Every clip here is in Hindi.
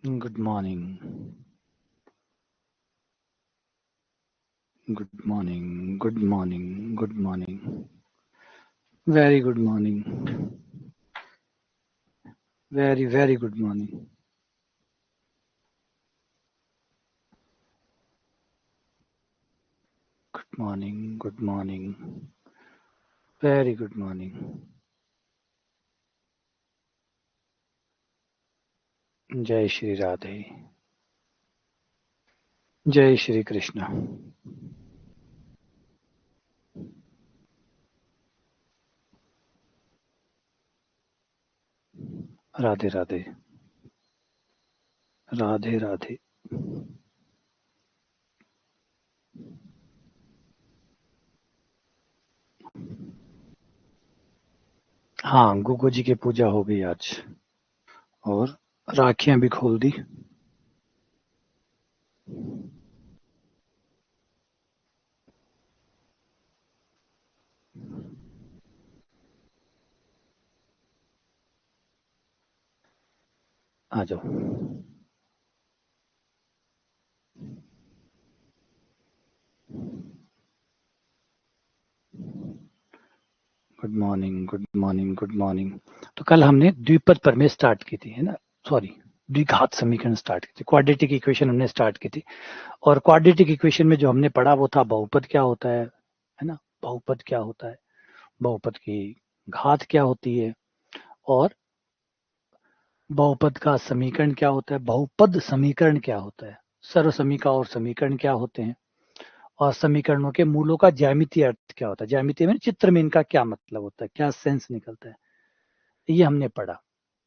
Good morning. Good morning. Good morning. Good morning. Very good morning. Very, very good morning. Good morning. Good morning. Very good morning. जय श्री राधे. जय श्री कृष्ण. राधे राधे. राधे राधे. हाँ, गुगु जी की पूजा हो गई आज और राखियां भी खोल दी. आ जाओ. Good morning. Good morning. Good morning. तो कल हमने द्विपद प्रमेय स्टार्ट की थी, है ना? सॉरी, द्विघात समीकरण स्टार्ट की थी. क्वाड्रेटिक इक्वेशन हमने स्टार्ट की थी और क्वाड्रेटिक इक्वेशन में जो हमने पढ़ा वो था बहुपद क्या होता है ना? बहुपद क्या होता है, बहुपद की घात क्या होती है और बहुपद का समीकरण क्या होता है, बहुपद समीकरण क्या होता है, सर्वसमीका और समीकरण क्या होते हैं और समीकरणों के मूलों का ज्यामितीय अर्थ क्या होता है. ज्यामितीय में चित्र में इनका क्या मतलब होता है, क्या सेंस निकलता है, ये हमने पढ़ा.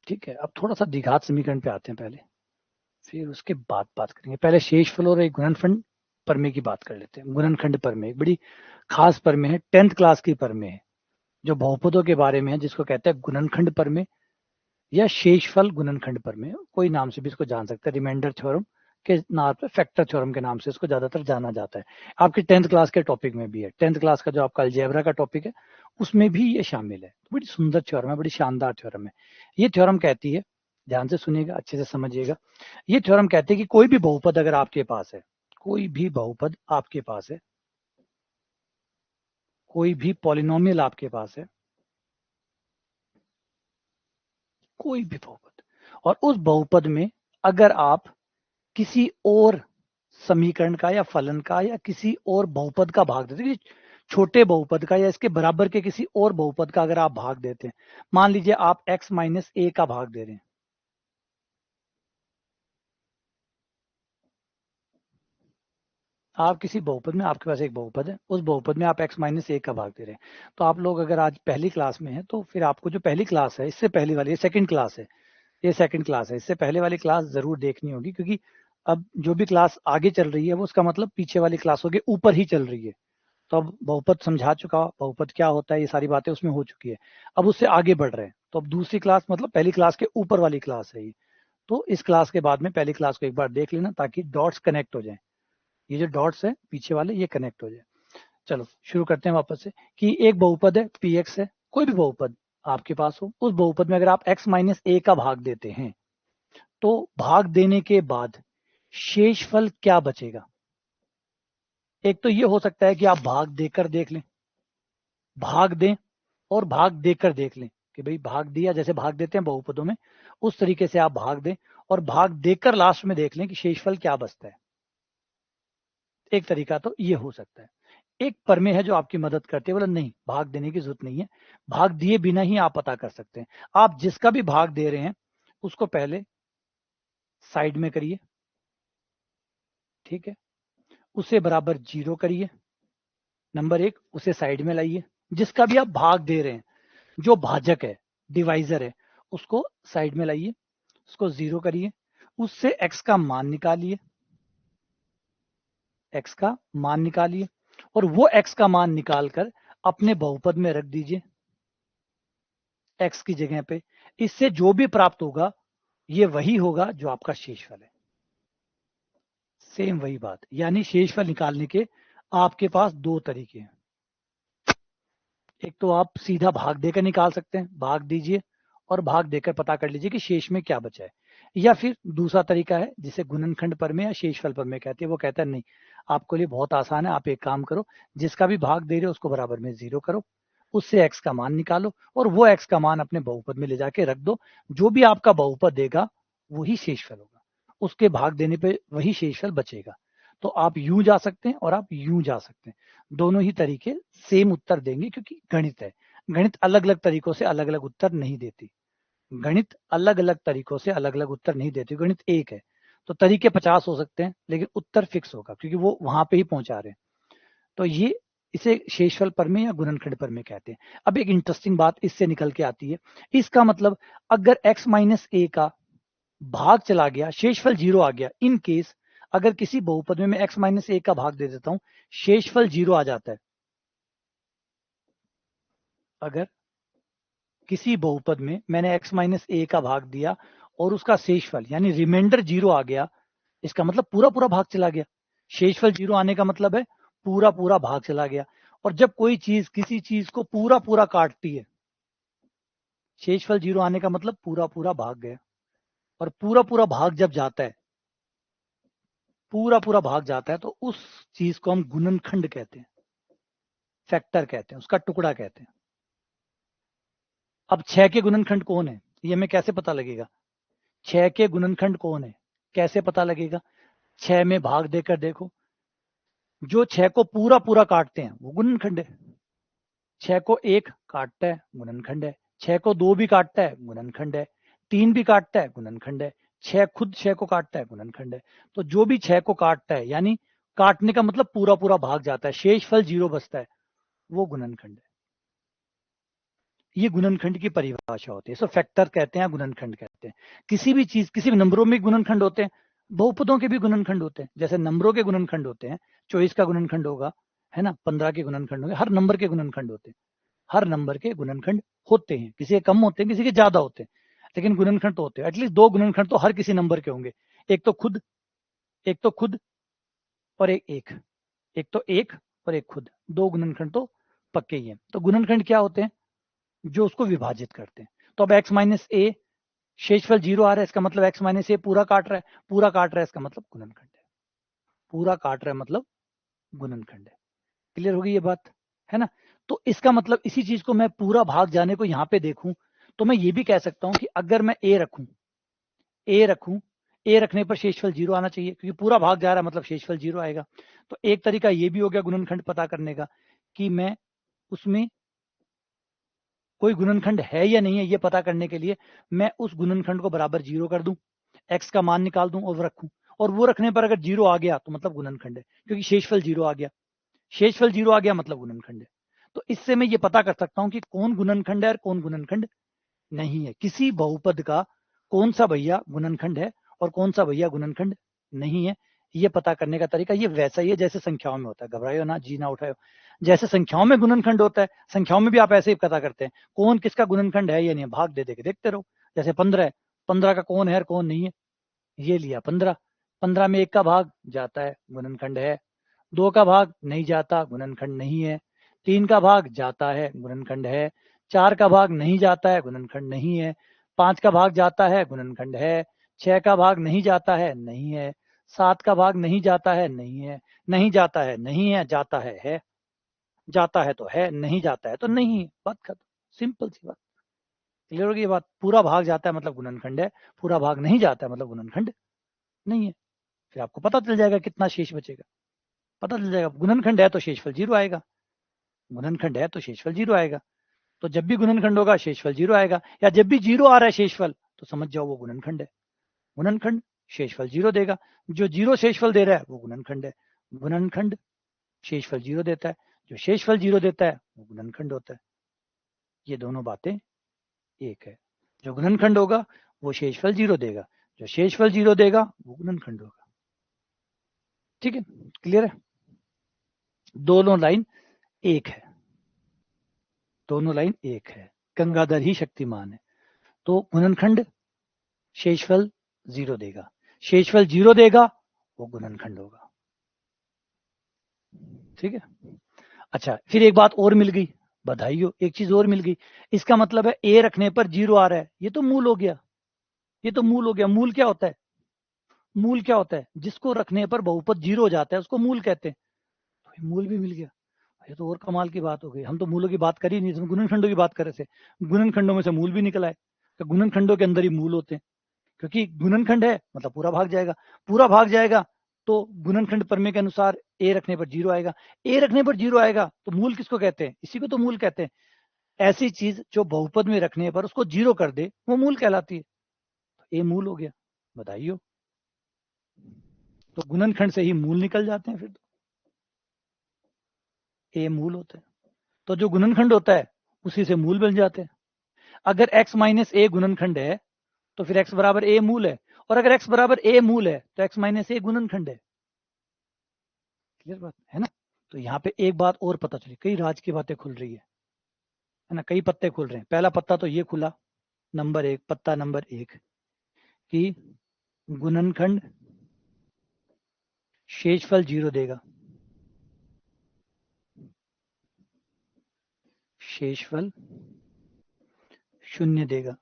ठीक है, अब थोड़ा सा द्विघात समीकरण पे आते हैं पहले, फिर उसके बाद बात करेंगे. पहले शेषफल और एक गुणनखंड प्रमेय की बात कर लेते हैं. गुणनखंड प्रमेय एक बड़ी खास प्रमेय है, 10th क्लास की प्रमेय है जो बहुपदों के बारे में है, जिसको कहते हैं गुणनखंड प्रमेय या शेषफल गुणनखंड प्रमेय. कोई नाम से भी इसको जान सकते हैं, रिमाइंडर थ्योरम के नाम पे, फैक्टर थ्योरम के नाम से इसको ज्यादातर जाना जाता है. आपके 10th क्लास के टॉपिक में भी है. 10th क्लास का जो आपका अलजेब्रा का टॉपिक है उसमें भी ये शामिल है. बड़ी सुंदर थ्योरम है, बड़ी शानदार थ्योरम है. ये थ्योरम कहती है, ध्यान से सुनिएगा, अच्छे से समझिएगा. ये थ्योरम कहती है कि कोई भी बहुपद अगर आपके पास है, कोई भी बहुपद आपके पास है, कोई भी पॉलिनोमियल आपके पास है, कोई भी बहुपद, और उस बहुपद में अगर आप किसी और समीकरण का या फलन का या किसी और बहुपद का भाग देते हैं, छोटे बहुपद का या इसके बराबर के किसी और बहुपद का अगर आप भाग देते हैं, मान लीजिए आप x माइनस ए का भाग दे रहे हैं, आप किसी बहुपद में, आपके पास एक बहुपद है, उस बहुपद में आप x माइनस ए का भाग दे रहे हैं, तो आप लोग अगर आज पहली क्लास में हैं तो फिर आपको जो पहली क्लास है, इससे पहली वाली, ये सेकंड क्लास है, ये सेकंड क्लास है, इससे पहले वाली क्लास जरूर देखनी होगी, क्योंकि अब जो भी क्लास आगे चल रही है वो उसका मतलब पीछे वाली क्लासों के ऊपर ही चल रही है. तो अब बहुपद समझा चुका, बहुपद क्या होता है, ये सारी बातें उसमें हो चुकी है. अब उससे आगे बढ़ रहे हैं, तो अब दूसरी क्लास मतलब पहली क्लास के ऊपर वाली क्लास है ये. तो इस क्लास के बाद में पहली क्लास को एक बार देख लेना ताकि डॉट्स कनेक्ट हो जाए. ये जो डॉट्स है पीछे वाले, ये कनेक्ट हो जाए. चलो शुरू करते हैं वापस से कि एक बहुपद है पी एक्स है, कोई भी बहुपद आपके पास हो, उस बहुपद में अगर आप x माइनस ए का भाग देते हैं तो भाग देने के बाद शेषफल क्या बचेगा. एक तो ये हो सकता है कि आप भाग देकर देख लें, भाग दें और भाग देकर देख लें कि भाई भाग दिया, जैसे भाग देते हैं बहुपदों में, उस तरीके से आप भाग दें और भाग देकर लास्ट में देख लें कि शेषफल क्या बचता है. एक तरीका तो ये हो सकता है. एक प्रमेय है जो आपकी मदद करती है, बोला नहीं भाग देने की जरूरत नहीं है, भाग दिए बिना ही आप पता कर सकते हैं. आप जिसका भी भाग दे रहे हैं उसको पहले साइड में करिए, ठीक है, उसे बराबर 0 करिए. नंबर एक, उसे साइड में लाइए. जिसका भी आप भाग दे रहे हैं, जो भाजक है, डिवाइजर है, उसको साइड में लाइए, उसको 0 करिए, उससे x का मान निकालिए, x का मान निकालिए और वो x का मान निकालकर अपने बहुपद में रख दीजिए x की जगह पे. इससे जो भी प्राप्त होगा ये वही होगा जो आपका शेषफल है. सेम वही बात, यानी शेषफल निकालने के आपके पास दो तरीके हैं. एक तो आप सीधा भाग देकर निकाल सकते हैं, भाग दीजिए और भाग देकर पता कर लीजिए कि शेष में क्या बचा है. या फिर दूसरा तरीका है जिसे गुणनखंड प्रमेय या शेषफल प्रमेय कहते हैं, वो कहता है नहीं, आपके लिए बहुत आसान है, आप एक काम करो, जिसका भी भाग दे रहे हो उसको बराबर में 0 करो, उससे x का मान निकालो और वो x का मान अपने बहुपद में ले जाके रख दो, जो भी आपका बहुपद देगा वही शेषफल होगा, उसके भाग देने पे वही शेषफल बचेगा। तो आप यूं जा सकते हैं और आप यूं जा सकते हैं, दोनों ही तरीके सेम उत्तर देंगे, क्योंकि गणित है, गणित अलग अलग तरीकों से अलग अलग उत्तर नहीं देती, गणित अलग अलग तरीकों से अलग अलग उत्तर नहीं देती, गणित एक है। तो तरीके 50 हो सकते हैं लेकिन उत्तर फिक्स होगा, क्योंकि वो वहां पे ही पहुंचा रहे हैं। तो ये इसे शेषफल प्रमेय या गुणनखंड प्रमेय कहते हैं। अब एक इंटरेस्टिंग बात इससे निकल के आती है, इसका मतलब अगर x माइनस ए का भाग चला गया, शेषफल 0 आ गया, इन केस अगर किसी बहुपद में मैं x माइनस ए का भाग दे देता हूं, शेषफल 0 आ जाता है। अगर किसी बहुपद में मैंने x माइनस ए का भाग दिया और उसका शेषफल यानी रिमाइंडर 0 आ गया, इसका मतलब पूरा पूरा भाग चला गया। शेषफल 0 आने का मतलब है पूरा पूरा भाग चला गया। और जब कोई चीज किसी चीज को पूरा पूरा काटती है, शेषफल 0 आने का मतलब पूरा पूरा भाग गया। और पूरा पूरा भाग जब जाता है, पूरा पूरा भाग जाता है, तो उस चीज को हम गुणनखंड कहते हैं, फैक्टर कहते हैं, उसका टुकड़ा कहते हैं। अब 6 के गुणनखंड कौन है ये हमें कैसे पता लगेगा? 6 के गुणनखंड कौन है कैसे पता लगेगा? 6 में भाग देकर देखो, जो 6 को पूरा पूरा काटते हैं वो गुणनखंड है। 6 को 1 काटता है गुणनखंड है, 6 को 2 भी काटता है गुणनखंड है, 3 भी काटता है गुणनखंड है, 6 खुद 6 को काटता है गुणनखंड है। तो जो भी 6 को काटता है, यानी काटने का मतलब पूरा पूरा भाग जाता है, शेषफल 0 बचता है, वो गुणनखंड है। ये गुणनखंड की परिभाषा होती है। सो फैक्टर कहते हैं, गुणनखंड कहते हैं। किसी भी चीज, किसी भी नंबरों में गुणनखंड होते हैं, बहुपदों के भी गुणनखंड होते हैं। जैसे नंबरों के गुणनखंड होते हैं, 24 का गुणनखंड होगा, है ना, 15 के गुणनखंड होंगे, हर नंबर के गुणनखंड होते हैं, हर नंबर के गुणनखंड होते हैं, किसी के कम होते हैं, किसी के ज्यादा होते हैं, लेकिन गुणनखंड तो होते हैं। एटलीस्ट 2 गुणनखंड तो हर किसी नंबर के होंगे, एक तो खुद, एक तो खुद और एक एक, एक तो एक और एक खुद, 2 गुणनखंड तो पक्के ही हैं। तो गुणनखंड क्या होते हैं? जो उसको विभाजित करते हैं। तो अब x माइनस ए शेषफल 0 आ रहा है, इसका मतलब x माइनस ए पूरा काट रहा है, पूरा काट रहा है, इसका मतलब गुणनखंड है, पूरा काट रहा है मतलब गुणनखंड है। क्लियर होगी ये बात, है ना? तो इसका मतलब इसी चीज को मैं पूरा भाग जाने को यहाँ पे देखूं, तो मैं ये भी कह सकता हूं कि अगर मैं ए रखूं, ए रखूं, ए रखने पर शेषफल 0 आना चाहिए, क्योंकि पूरा भाग जा रहा है मतलब शेषफल 0 आएगा। तो एक तरीका ये भी हो गया गुणनखंड पता करने का, कि मैं उसमें कोई गुणनखंड है या नहीं है ये पता करने के लिए मैं उस गुणनखंड को बराबर 0 कर दूं, x का मान निकाल दूं और रखूं, और वो रखने पर अगर 0 आ गया तो मतलब गुणनखंड है, क्योंकि शेषफल 0 आ गया, शेषफल 0 आ गया मतलब गुणनखंड है। तो इससे मैं ये पता कर सकता हूं कि कौन गुणनखंड है और कौन गुणनखंड नहीं है, किसी बहुपद का कौन सा भैया गुणनखंड है और कौन सा भैया गुणनखंड नहीं है। ये पता करने का तरीका ये वैसा ही है जैसे संख्याओं में होता है, घबराइयो ना, जी ना उठाओ। जैसे संख्याओं में गुणनखंड होता है, संख्याओं में भी आप ऐसे ही पता करते हैं कौन किसका गुणनखंड है या नहीं, भाग दे के देखते रहो। जैसे 15 है, 15 का कौन है और कौन नहीं है, ये लिया 15, 15 में 1 का भाग जाता है गुणनखंड है, 2 का भाग नहीं जाता गुणनखंड नहीं है, 3 का भाग जाता है गुणनखंड है, 4 का भाग नहीं जाता है गुणनखंड नहीं है, 5 का भाग जाता है गुणनखंड है, 6 का भाग नहीं जाता है नहीं है, 7 का भाग नहीं जाता है नहीं है, नहीं जाता है नहीं है, जाता है, जाता है तो है, नहीं जाता है तो नहीं है, बात खत्म, सिंपल सी बात। क्लियर होगी ये बात? पूरा भाग जाता है मतलब गुणनखंड है, पूरा भाग नहीं जाता है मतलब गुणनखंड नहीं है। फिर आपको पता चल जाएगा कितना शेष बचेगा, पता चल जाएगा। गुणनखंड है तो शेषफल 0 आएगा, गुणनखंड है तो शेषफल 0 आएगा। तो जब भी गुणनखंड होगा शेषफल 0 आएगा, या जब भी 0 आ रहा है शेषफल तो समझ जाओ वो गुणनखंड है। गुणनखंड शेषफल 0 देगा, जो 0 शेषफल दे रहा है वो गुणनखंड है। गुणनखंड शेषफल 0 देता है, जो शेषफल 0 देता है वो गुणनखंड होता है। ये दोनों बातें एक है। जो गुणनखंड होगा वो शेषफल 0 देगा, जो शेषफल 0 देगा वो गुणनखंड होगा। ठीक है, क्लियर है? दोनों लाइन एक है, दोनों लाइन एक है, गंगाधर ही शक्तिमान है। तो गुणनखंड शेषफल 0 देगा, शेषफल 0 देगा वो गुणनखंड होगा। ठीक है, अच्छा फिर एक बात और मिल गई, बधाई हो, एक चीज और मिल गई। इसका मतलब है ए रखने पर 0 आ रहा है, ये तो मूल हो गया, ये तो मूल हो गया। मूल क्या होता है? मूल क्या होता है? जिसको रखने पर बहुपद 0 हो जाता है उसको मूल कहते हैं। तो ये मूल भी मिल गया। ये तो और कमाल की बात हो गई। हम तो मूलों की बात कर ही नहीं, गुणनखंडों की बात कर रहे थे। गुणनखंडों में से मूल भी निकल आए। तो गुणनखंडों के अंदर ही मूल होते हैं, क्योंकि गुणनखंड है मतलब पूरा भाग जाएगा। पूरा भाग जाएगा तो गुणनखंड प्रमेय के अनुसार ए रखने पर 0 आएगा। ए रखने पर 0 आएगा तो मूल किसको कहते हैं? इसी को तो मूल कहते हैं। ऐसी चीज जो बहुपद में रखने पर उसको 0 कर दे वो मूल कहलाती है। ए मूल हो गया। बताइए। तो गुणनखंड से ही मूल निकल जाते हैं फिर। ए मूल होता है। तो जो गुणनखंड होता है उसी से मूल बन जाते हैं। अगर x माइनस ए गुणनखंड है तो फिर x बराबर ए मूल है, और अगर x बराबर ए मूल है तो x माइनस ए गुणनखंड है। क्लियर बात है ना? तो यहाँ पे एक बात और पता चली, कई राज की बातें खुल रही है ना, कई पत्ते खुल रहे हैं। पहला पत्ता तो ये खुला, नंबर 1, पत्ता नंबर 1 कि गुणनखंड शेषफल 0 देगा। शेषफल 0 देगा।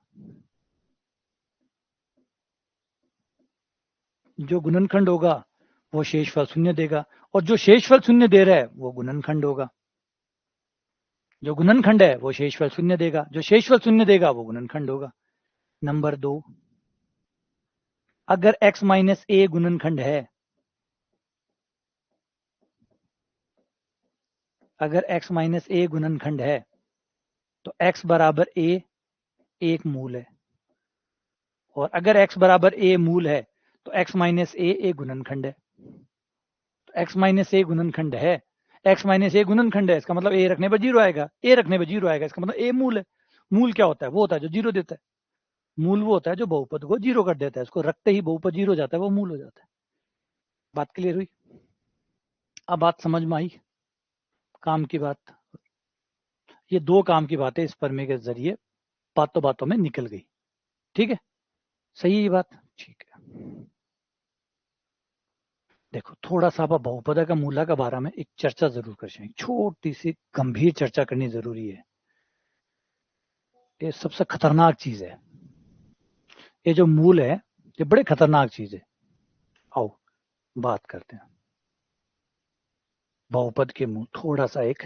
जो गुणनखंड होगा वो शेषफल 0 देगा, और जो शेषफल 0 दे रहा है वो गुणनखंड होगा। जो गुणनखंड है वो शेषफल 0 देगा, जो शेषफल 0 देगा वो गुणनखंड होगा। नंबर 2, अगर x माइनस ए गुणनखंड है, अगर x माइनस ए गुणनखंड है तो x बराबर a एक मूल है, और अगर x बराबर a मूल है तो x माइनस ए एक गुणनखंड है। तो x माइनस ए गुणनखंड है, x माइनस ए गुणनखंड है, इसका मतलब a रखने पर 0 आएगा। a रखने पर 0 आएगा, इसका मतलब a मूल है। मूल क्या होता है? वो होता है जो 0 देता है। मूल वो होता है जो बहुपद को 0 कर देता है, उसको रखते ही बहुपद 0 हो जाता है, वो मूल हो जाता है। बात क्लियर हुई? अब बात समझ में आई? काम की बात। ये 2 काम की बातें इस प्रमेय के जरिए बातों बातों में निकल गई। ठीक है, सही है ये बात? ठीक है। देखो थोड़ा सा आप बहुपद का मूला का बारे में एक चर्चा जरूर कर जाएंगे, छोटी सी गंभीर चर्चा करनी जरूरी है। ये सबसे खतरनाक चीज है। ये जो मूल है ये बड़े खतरनाक चीज है। आओ बात करते हैं बहुपद के मूल, थोड़ा सा एक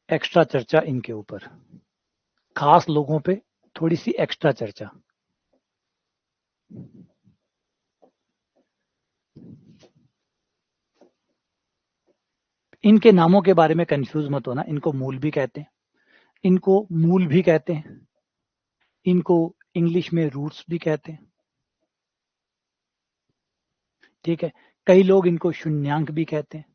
एक्स्ट्रा चर्चा इनके ऊपर, खास लोगों पे थोड़ी सी एक्स्ट्रा चर्चा। इनके नामों के बारे में कंफ्यूज मत होना। इनको मूल भी कहते हैं, इनको मूल भी कहते हैं, इनको इंग्लिश में रूट्स भी कहते हैं। ठीक है, कई लोग इनको शून्यांक भी कहते हैं।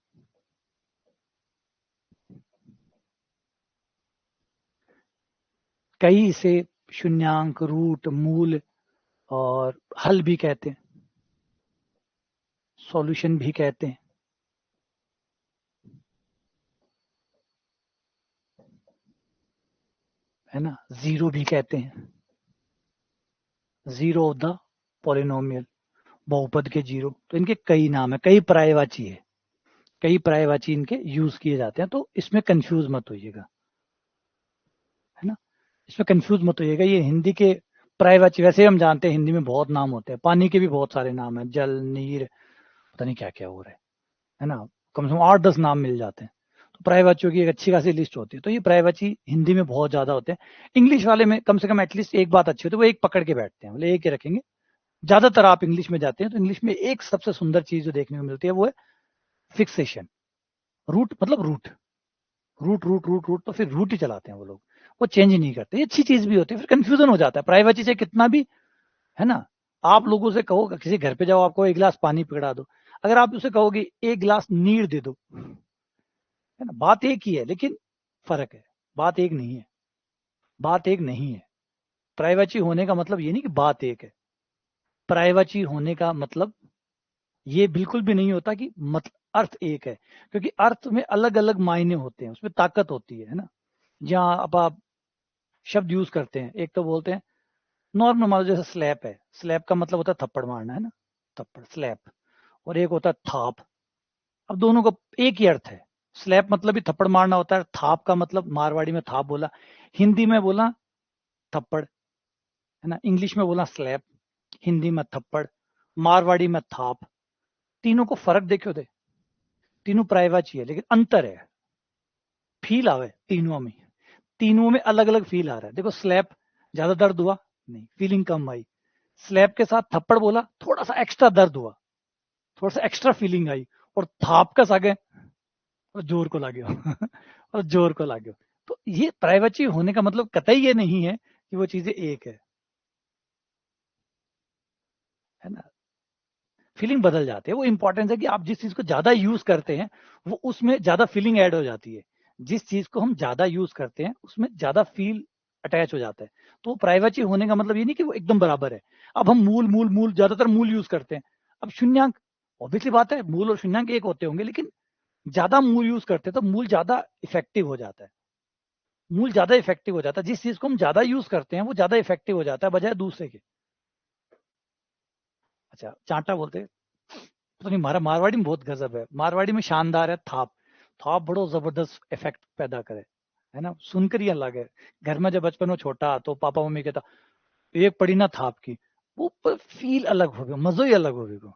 कई इसे शून्यांक, रूट, मूल और हल भी कहते हैं, सॉल्यूशन भी कहते हैं। है ना, जीरो भी कहते हैं, जीरो ऑफ द पॉलिनोमियल, बहुपद के जीरो। तो इनके कई नाम है, कई पर्यायवाची है, कई पर्यायवाची इनके यूज किए जाते हैं। तो इसमें कंफ्यूज मत होइएगा, है ना, इसमें कंफ्यूज मत होइएगा। ये हिंदी के पर्यायवाची, वैसे हम जानते हैं हिंदी में बहुत नाम होते हैं, पानी के भी बहुत सारे नाम है, जल, नीर, पता नहीं क्या क्या हो रहा है ना, कम से कम 8-10 नाम मिल जाते हैं। तो पर्यायवाचियों की एक अच्छी खासी लिस्ट होती है। तो ये पर्यायवाची हिंदी में बहुत ज्यादा होते हैं। इंग्लिश वाले में कम से कम एटलीस्ट एक बात अच्छी होती है, वो एक पकड़ के बैठते हैं, बोले एक ही रखेंगे। ज्यादातर आप इंग्लिश में जाते हैं तो इंग्लिश में एक सबसे सुंदर चीज जो देखने को मिलती है वो है फिक्सेशन। रूट मतलब root, root root root root, तो फिर रूट ही चलाते हैं वो लोग, वो चेंज नहीं करते। ये अच्छी चीज भी होती है, फिर कंफ्यूजन हो जाता है प्राइवेसी से कितना भी, है ना। आप लोगों से कहो, किसी घर पे जाओ, आपको एक गिलास पानी पकड़ा दो, अगर आप उसे कहोगे एक गिलास नीर दे दो, है ना, बात एक ही है लेकिन फर्क है। बात एक नहीं है, बात एक नहीं है। प्राइवेसी होने का मतलब ये नहीं कि बात एक है। प्राइवेसी होने का मतलब ये बिल्कुल भी नहीं होता कि मतलब अर्थ एक है, क्योंकि अर्थ में अलग अलग मायने होते हैं, उसमें ताकत होती है ना। जहां अब आप शब्द यूज करते हैं, एक तो बोलते हैं नॉर्मल, मान लो जैसे स्लैप है, स्लैप का मतलब होता है थप्पड़ मारना, है ना, थप्पड़ स्लैप। और एक होता है थाप। अब दोनों का एक ही अर्थ है। स्लैप मतलब भी थप्पड़ मारना होता है, थाप का मतलब मारवाड़ी में थाप बोला, हिंदी में बोला थप्पड़, है ना, इंग्लिश में बोला स्लैप। हिंदी में थप्पड़, मारवाड़ी में थाप। तीनों को फर्क देखो दे, तीनों प्रायवाची है लेकिन अंतर है, फील आवे तीनों में अलग अलग फील आ रहा है। देखो स्लैप ज्यादा दर्द हुआ नहीं, फीलिंग कम आई। स्लैप के साथ थप्पड़ बोला, थोड़ा सा एक्स्ट्रा दर्द हुआ, थोड़ा सा एक्स्ट्रा फीलिंग आई। और थाप का सागे और जोर को लाग्यो और जोर को लाग्यो। तो ये प्राइवेसी होने का मतलब कतई ये नहीं है कि वो चीजें एक है ना। फीलिंग बदल जाती है, वो इंपॉर्टेंस है कि आप जिस चीज को ज्यादा यूज करते हैं वो उसमें ज्यादा फीलिंग ऐड हो जाती है। जिस चीज को हम ज्यादा यूज करते हैं उसमें ज्यादा फील अटैच हो जाता है। तो प्राइवेसी होने का मतलब ये नहीं कि वो एकदम बराबर है। अब हम मूल मूल मूल ज्यादातर मूल यूज करते हैं। अब शून्यंक, ऑब्वियसली बात है मूल और शून्यंक एक होते होंगे, लेकिन ज्यादा मूल यूज करते हैं तो मूल ज्यादा इफेक्टिव हो जाता है। मूल ज्यादा इफेक्टिव हो जाता है, जिस चीज को हम ज्यादा यूज करते हैं वो ज्यादा इफेक्टिव हो जाता है बजाय दूसरे के। अच्छा, चांटा बोलते हैं तो नहीं, मारवाड़ी में बहुत गजब है। मारवाड़ी में शानदार है थाप। थाप बड़ो जबरदस्त इफेक्ट पैदा करे, है ना, सुनकर ही अलग है। घर में जब बचपन में छोटा तो पापा मम्मी कहता एक पड़ी ना थाप की, वो फील अलग हो गया, मजो ही अलग हो गया।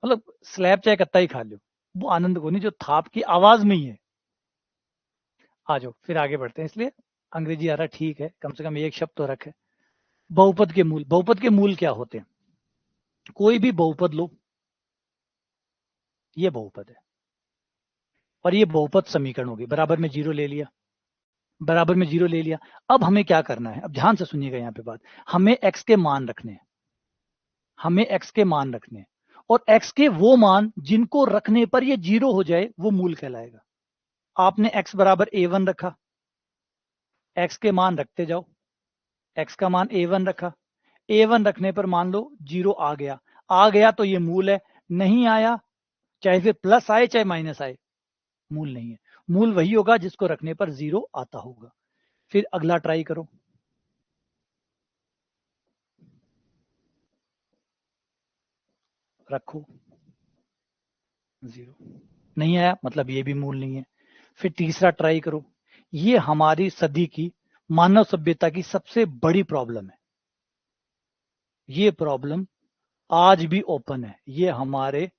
मतलब स्लैब चाहे कत्ता ही खा लो, वो आनंद को नहीं जो थाप की आवाज में ही है। आ जाओ फिर आगे बढ़ते हैं। इसलिए अंग्रेजी आ रहा ठीक है, कम से कम एक शब्द तो रखे। बहुपद के मूल, बहुपद के मूल क्या होते हैं? कोई भी बहुपद लो, ये बहुपद है और ये बहुपद समीकरण होगी। बराबर में जीरो ले लिया, बराबर में जीरो ले लिया। अब हमें क्या करना है, अब ध्यान से सुनिएगा यहाँ पे बात। हमें एक्स के मान रखने हैं, हमें एक्स के मान रखने हैं। और एक्स के वो मान जिनको रखने पर ये जीरो हो जाए वो मूल कहलाएगा। आपने एक्स बराबर a1 रखा, एक्स के मान रखते जाओ, एक्स का मान a1 रखा, a1 रखने पर मान लो जीरो आ गया, आ गया तो ये मूल है। नहीं आया, चाहे फिर प्लस आए चाहे माइनस आए, मूल नहीं है। मूल वही होगा जिसको रखने पर जीरो आता होगा। फिर अगला ट्राई करो, रखो जीरो, नहीं आया मतलब ये भी मूल नहीं है। फिर तीसरा ट्राई करो। ये हमारी सदी की मानव सभ्यता की सबसे बड़ी प्रॉब्लम है। ये प्रॉब्लम आज भी ओपन है। ये हमारे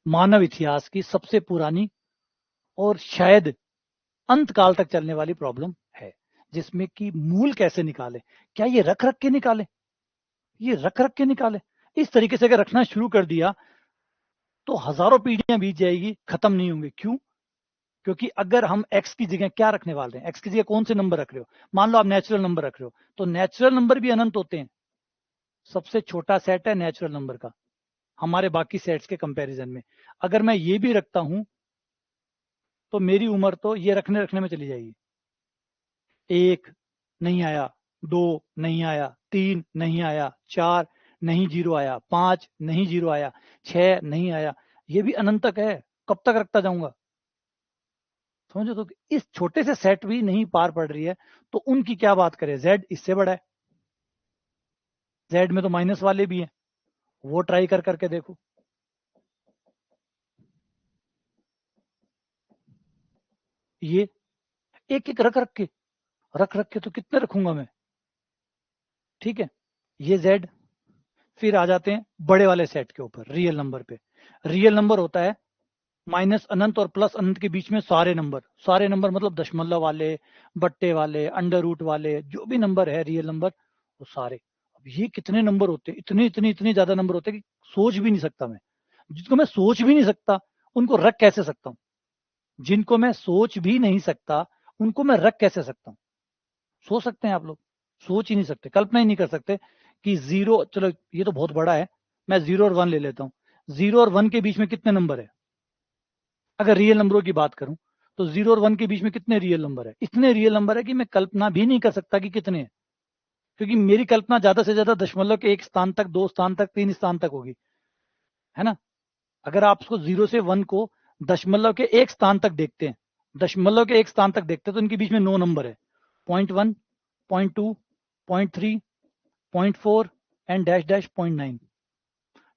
मानव इतिहास की सबसे पुरानी और शायद अंत काल तक चलने वाली प्रॉब्लम है, जिसमें कि मूल कैसे निकाले। क्या ये रख रख के निकाले? ये रख रख के निकाले? इस तरीके से अगर रखना शुरू कर दिया तो हजारों पीढ़ियां बीत जाएगी, खत्म नहीं होंगे। क्यों? क्योंकि अगर हम x की जगह क्या रखने वाले हैं, x की जगह कौन से नंबर रख रहे हो? मान लो आप नेचुरल नंबर रख रहे हो, तो नेचुरल नंबर भी अनंत होते हैं। सबसे छोटा सेट है नेचुरल नंबर का हमारे बाकी सेट्स के कंपैरिजन में। अगर मैं ये भी रखता हूं तो मेरी उम्र तो ये रखने रखने में चली जाएगी। एक नहीं आया, दो नहीं आया, तीन नहीं आया, चार नहीं जीरो आया, पांच नहीं जीरो आया, छह नहीं आया, ये भी अनंत तक है। कब तक रखता जाऊंगा? समझो, तो इस छोटे से सेट भी नहीं पार पड़ रही है तो उनकी क्या बात करें। जेड इससे बड़ा है, जेड में तो माइनस वाले भी हैं, वो ट्राई कर करके देखो। ये एक एक रख रख के, रख रख के तो कितने रखूंगा मैं? ठीक है, ये जेड। फिर आ जाते हैं बड़े वाले सेट के ऊपर, रियल नंबर पे। रियल नंबर होता है माइनस अनंत और प्लस अनंत के बीच में सारे नंबर। सारे नंबर मतलब दशमलव वाले, बट्टे वाले, अंडर रूट वाले, जो भी नंबर है रियल नंबर, वो सारे। अब ये कितने नंबर होते हैं, इतने इतने इतने ज्यादा नंबर होते हैं कि सोच भी नहीं सकता मैं। जिनको मैं सोच भी नहीं सकता उनको रख कैसे सकता हूँ? जिनको मैं सोच भी नहीं सकता उनको मैं रख कैसे सकता हूँ? सोच सकते हैं आप लोग? सोच ही नहीं सकते, कल्पना ही नहीं कर सकते कि जीरो, चलो ये तो बहुत बड़ा है, मैं जीरो और वन ले लेता हूँ। जीरो और वन के बीच में कितने नंबर है? अगर रियल नंबरों की बात करूं तो जीरो और वन के बीच में कितने रियल नंबर है? इतने रियल नंबर है कि मैं कल्पना भी नहीं कर सकता कि कितने हैं। क्योंकि मेरी कल्पना ज्यादा से ज्यादा दशमलव के एक स्थान तक, दो स्थान तक, तीन स्थान तक होगी, है ना। अगर आप उसको जीरो से वन को दशमलव के एक स्थान तक देखते हैं, दशमलव के एक स्थान तक देखते हैं, तो इनके बीच में 9 नंबर है। 0.1, 0.2, 0.3, 0.4 एंड डैश डैश 0.9,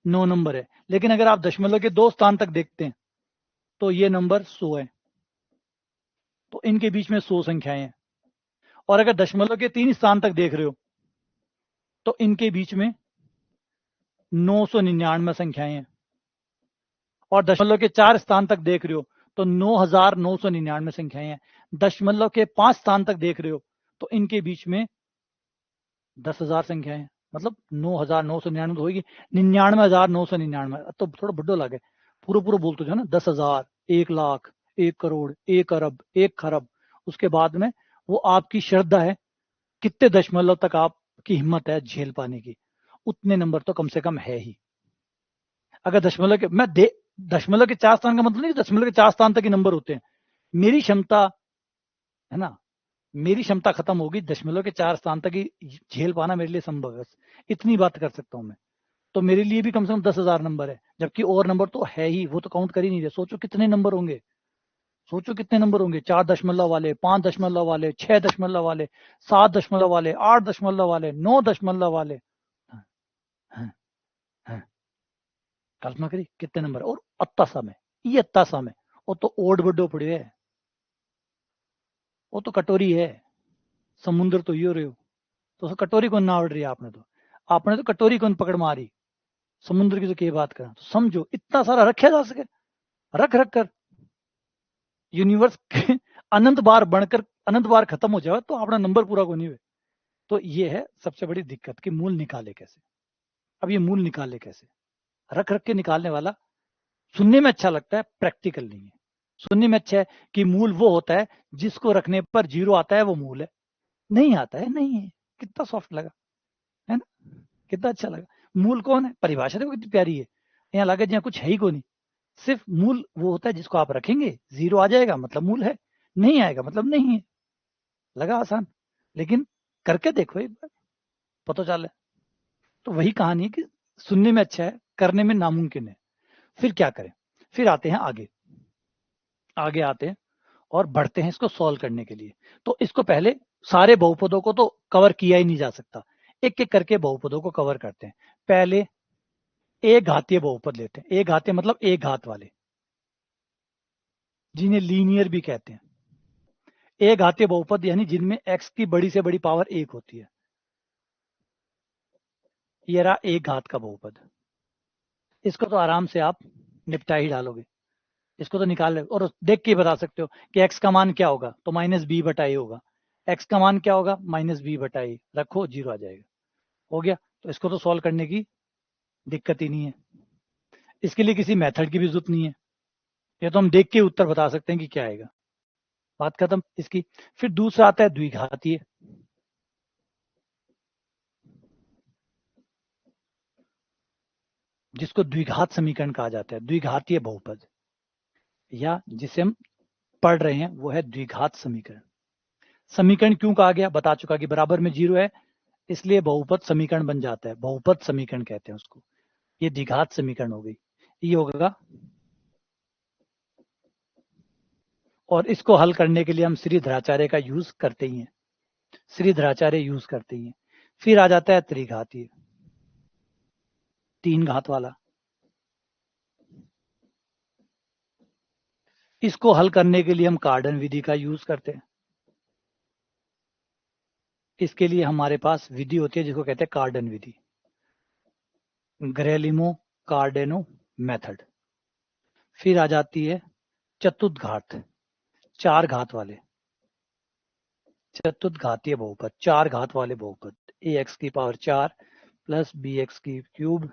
9 नंबर है। लेकिन अगर आप दशमलव के दो स्थान तक देखते हैं तो ये नंबर 100 है। तो इनके बीच में 100 संख्याएं हैं। और अगर दशमलव के तीन स्थान तक देख रहे हो तो इनके बीच में 999 संख्याएं हैं, और दशमलव के 4 स्थान तक देख रहे हो तो 9999 संख्याएं हैं। दशमलव के 5 स्थान तक देख रहे हो तो इनके बीच में 10,000 संख्याएं हैं, मतलब 9,999 तो होगी, 99,999। तो थोड़ा बुड्ढो लगे, पूरा पूरा बोलते जो है ना, 10,000, 1,00,000, 1 करोड़, 1 अरब, 1 खरब। उसके बाद में वो आपकी श्रद्धा है, कितने दशमलव तक आपकी हिम्मत है झेल पाने की, उतने नंबर तो कम से कम है ही। अगर दशमलव के दशमलव के 4 स्थान का मतलब नहीं दशमलव के 4 स्थान तक ही नंबर होते हैं। मेरी क्षमता है ना, मेरी क्षमता खत्म होगी, दशमलव के 4 स्थान तक ही झेल पाना मेरे लिए संभव है, इतनी बात कर सकता हूं मैं। तो मेरे लिए भी कम से कम 10,000 नंबर है, जबकि और नंबर तो है ही, वो तो काउंट कर ही नहीं रहे। सोचो कितने नंबर होंगे, सोचो कितने नंबर होंगे, 4 दशमलव वाले, 5 दशमलव वाले, 6 दशमलव वाले, 7 दशमलव वाले, 8 दशमलव वाले, 9 दशमलव वाले। हाँ, हाँ, हाँ। कल्पना करी कितने नंबर, और अत्ता समय, ये अत्ता समय, वो तो ओड बड्डो पड़े है, वो तो कटोरी है, समुद्र तो यो रहे हो, तो कटोरी कौन ना आवड़ रही है, आपने तो कटोरी कौन पकड़ मारी, समुद्र की तो क्या बात करें। तो समझो इतना सारा रखा जा सके, रख रख कर यूनिवर्स अनंत बार बनकर अनंत बार खत्म हो जाए तो अपना नंबर पूरा को नहीं हुए। तो ये है सबसे बड़ी दिक्कत कि मूल निकाले कैसे। अब ये मूल निकाले कैसे, रख रख के निकालने वाला सुनने में अच्छा लगता है, प्रैक्टिकल नहीं है। सुनने में अच्छा है कि मूल वो होता है जिसको रखने पर 0 आता है, वो मूल है। नहीं आता है, नहीं है, कितना सॉफ्ट लगा है ना, कितना अच्छा लगा। मूल कौन है, परिभाषा देखो कितनी प्यारी है, यहाँ लगे जहाँ कुछ है ही को नहीं। सिर्फ मूल वो होता है जिसको आप रखेंगे, 0 आ जाएगा मतलब मूल है, नहीं आएगा मतलब नहीं है। लगा आसान, लेकिन करके देखो एक बार, पता चले। तो वही कहानी है कि सुनने में अच्छा है, करने में नामुमकिन है। फिर क्या करें, फिर आते हैं आगे, आगे आते हैं और बढ़ते हैं इसको सॉल्व करने के लिए। तो इसको पहले सारे बहुपदों को तो कवर किया ही नहीं जा सकता, एक एक करके बहुपदों को कवर करते हैं। पहले एक घातीय बहुपद लेते हैं, एक घातीय मतलब एक घात वाले, जिन्हें लीनियर भी कहते हैं। एक घातीय बहुपद यानी जिनमें x की बड़ी से बड़ी पावर 1 होती है। ये रहा एक घात का बहुपद, इसको तो आराम से आप निपटा ही डालोगे, इसको तो निकाल ले और देख के बता सकते हो कि x का मान क्या होगा, तो -b/a होगा। x का मान क्या होगा, -b/a, रखो 0 आ जाएगा, हो गया। तो इसको तो सॉल्व करने की दिक्कत ही नहीं है, इसके लिए किसी मेथड की भी जरूरत नहीं है, ये तो हम देख के उत्तर बता सकते हैं कि क्या आएगा, बात खत्म इसकी। फिर दूसरा आता है द्विघातीय, जिसको द्विघात समीकरण कहा जाता है, द्विघातीय बहुपद, या जिसे हम पढ़ रहे हैं वो है द्विघात समीकरण। समीकरण क्यों कहा गया, बता चुका कि बराबर में 0 है, इसलिए बहुपद समीकरण बन जाता है, बहुपद समीकरण कहते हैं उसको। ये द्विघात समीकरण हो गई, ये होगा। और इसको हल करने के लिए हम श्रीधराचार्य का यूज करते ही हैं, श्रीधराचार्य यूज करते ही हैं। फिर आ जाता है त्रिघातीय, 3 घात वाला। इसको हल करने के लिए हम कार्डन विधि का यूज करते हैं। इसके लिए हमारे पास विधि होती है जिसको कहते हैं कार्डन विधि, ग्रेलिमो कार्डेनो मेथड। फिर आ जाती है चतुर्घात, 4 घात वाले, चतुर्घातीय बहुपद, 4 घात वाले बहुपद, ax की पावर 4 प्लस bx की क्यूब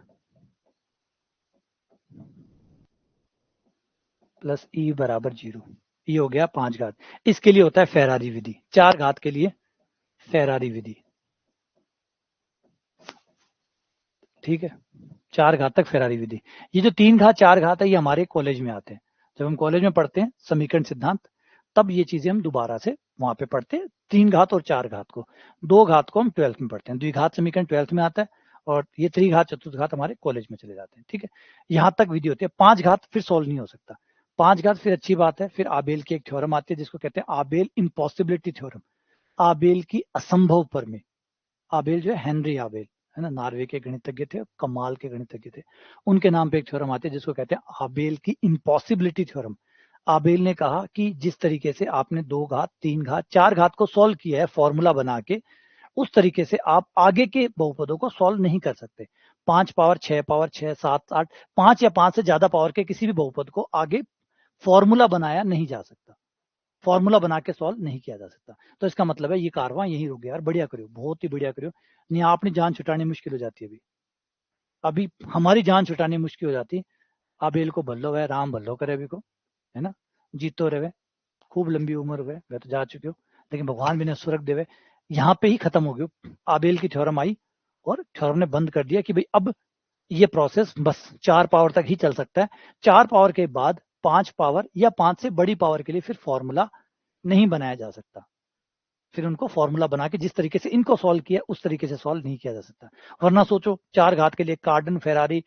प्लस e बराबर 0, ये हो गया 5 घात। इसके लिए होता है फेरारी विधि, 4 घात के लिए फेरारी विधि, ठीक है, 4 घात तक फेरारी विधि। ये जो 3 घात 4 घात है ये हमारे कॉलेज में आते हैं, जब हम कॉलेज में पढ़ते हैं समीकरण सिद्धांत, तब ये चीजें हम दोबारा से वहां पे पढ़ते हैं, 3 घात और 4 घात को। 2 घात को हम 12th में पढ़ते हैं, द्विघात समीकरण 12th में आता है, और ये त्रिघात चतुर्घात हमारे कॉलेज में चले जाते हैं, ठीक है। यहाँ तक विधि होती है, 5 घात फिर सोल्व नहीं हो सकता, 5 घात फिर अच्छी बात है। फिर आबेल की एक थ्योरम आती है जिसको कहते हैं आबेल इम्पॉसिबिलिटी थ्योरम, आबेल की असंभव प्रमेय। आबेल जो है हेनरी आबेल, है ना, नॉर्वे के गणितज्ञ थे, कमाल के गणितज्ञ थे, उनके नाम पे एक थ्योरम आती है जिसको कहते हैं आबेल की इम्पॉसिबिलिटी थ्योरम। आबेल ने कहा कि जिस तरीके से आपने 2 घात 3 घात 4 घात को सॉल्व किया है फॉर्मूला बना के, उस तरीके से आप आगे के बहुपदों को सॉल्व नहीं कर सकते। 5 पावर 6 पावर 6 7 8 5 या 5 से ज्यादा पावर के किसी भी बहुपद को आगे फॉर्मूला बनाया नहीं जा सकता, फॉर्मूला बना के सॉल्व नहीं किया जा सकता। तो इसका मतलब है ये कारवां यही रुक गया यार। बढ़िया करियो, बहुत ही बढ़िया करियो, नहीं आपने जान छुटानी मुश्किल हो जाती है। अभी हमारी जान छुटानी मुश्किल हो जाती। आबेल को भल्लो है, राम भल्लो करे अभी को, है ना, जीतो रहे, खूब लंबी उम्र हुए, वह तो जा चुके हो, लेकिन भगवान भी ने स्वर्ग देवे। यहाँ पे ही खत्म हो गया, आबेल की थ्योरम आई और थ्योरम ने बंद कर दिया कि भाई अब ये प्रोसेस बस 4 पावर तक ही चल सकता है। 4 पावर के बाद 5 पावर या 5 से बड़ी पावर के लिए फिर फॉर्मूला नहीं बनाया जा सकता। फिर उनको फॉर्मूला बना के जिस तरीके से इनको सॉल्व किया उस तरीके से सॉल्व नहीं किया जा सकता। वरना सोचो 4 घात के लिए कार्डन, फेरारी,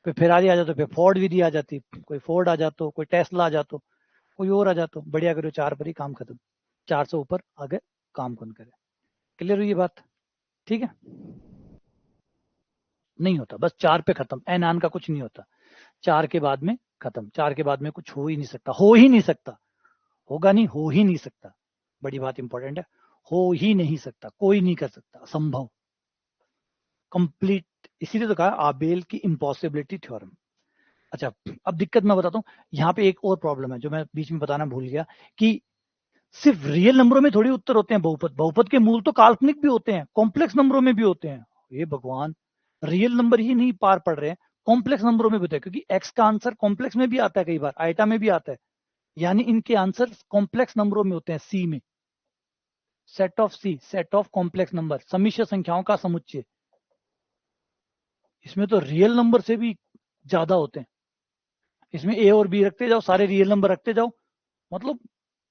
फिर फेरारी आ जातो, फिर फोर्ड विधि आ जाती, कोई फोर्ड आ जातो, कोई टेस्ला आ जातो, कोई और आ जातो। बढ़िया करो, 4 पर ही काम खत्म, 4 से ऊपर आगे काम कौन करे। क्लियर हुई ये बात? ठीक है, नहीं होता, बस 4 पे खत्म, एन आन का कुछ नहीं होता। 4 के बाद में खत्म, 4 के बाद में कुछ हो ही नहीं सकता, हो ही नहीं सकता, होगा नहीं, हो ही नहीं सकता। बड़ी बात इंपॉर्टेंट है, हो ही नहीं सकता, कोई नहीं कर सकता, असंभव, कंप्लीट। इसीलिए तो कहा आबेल की इम्पॉसिबिलिटी थ्योरम। अच्छा, अब दिक्कत मैं बताता हूँ, यहाँ पे एक और प्रॉब्लम है जो मैं बीच में बताना भूल गया, कि सिर्फ रियल नंबरों में थोड़ी उत्तर होते हैं बहुपद, बहुपद के मूल तो काल्पनिक भी होते हैं, कॉम्प्लेक्स नंबरों में भी होते हैं। ये भगवान, रियल नंबर ही नहीं पार पड़ रहे हैं, कॉम्प्लेक्स नंबरों में भी होते हैं, क्योंकि एक्स का आंसर कॉम्प्लेक्स में भी आता है, कई बार आइटा में भी आता है, यानी इनके आंसर कॉम्प्लेक्स नंबरों में होते हैं, सी में, set of C, set of complex number, सम्मिश्र संख्याओं का समुच्चय। इसमें तो रियल नंबर से भी ज्यादा होते हैं। इसमें ए और बी रखते जाओ, सारे रियल नंबर रखते जाओ, मतलब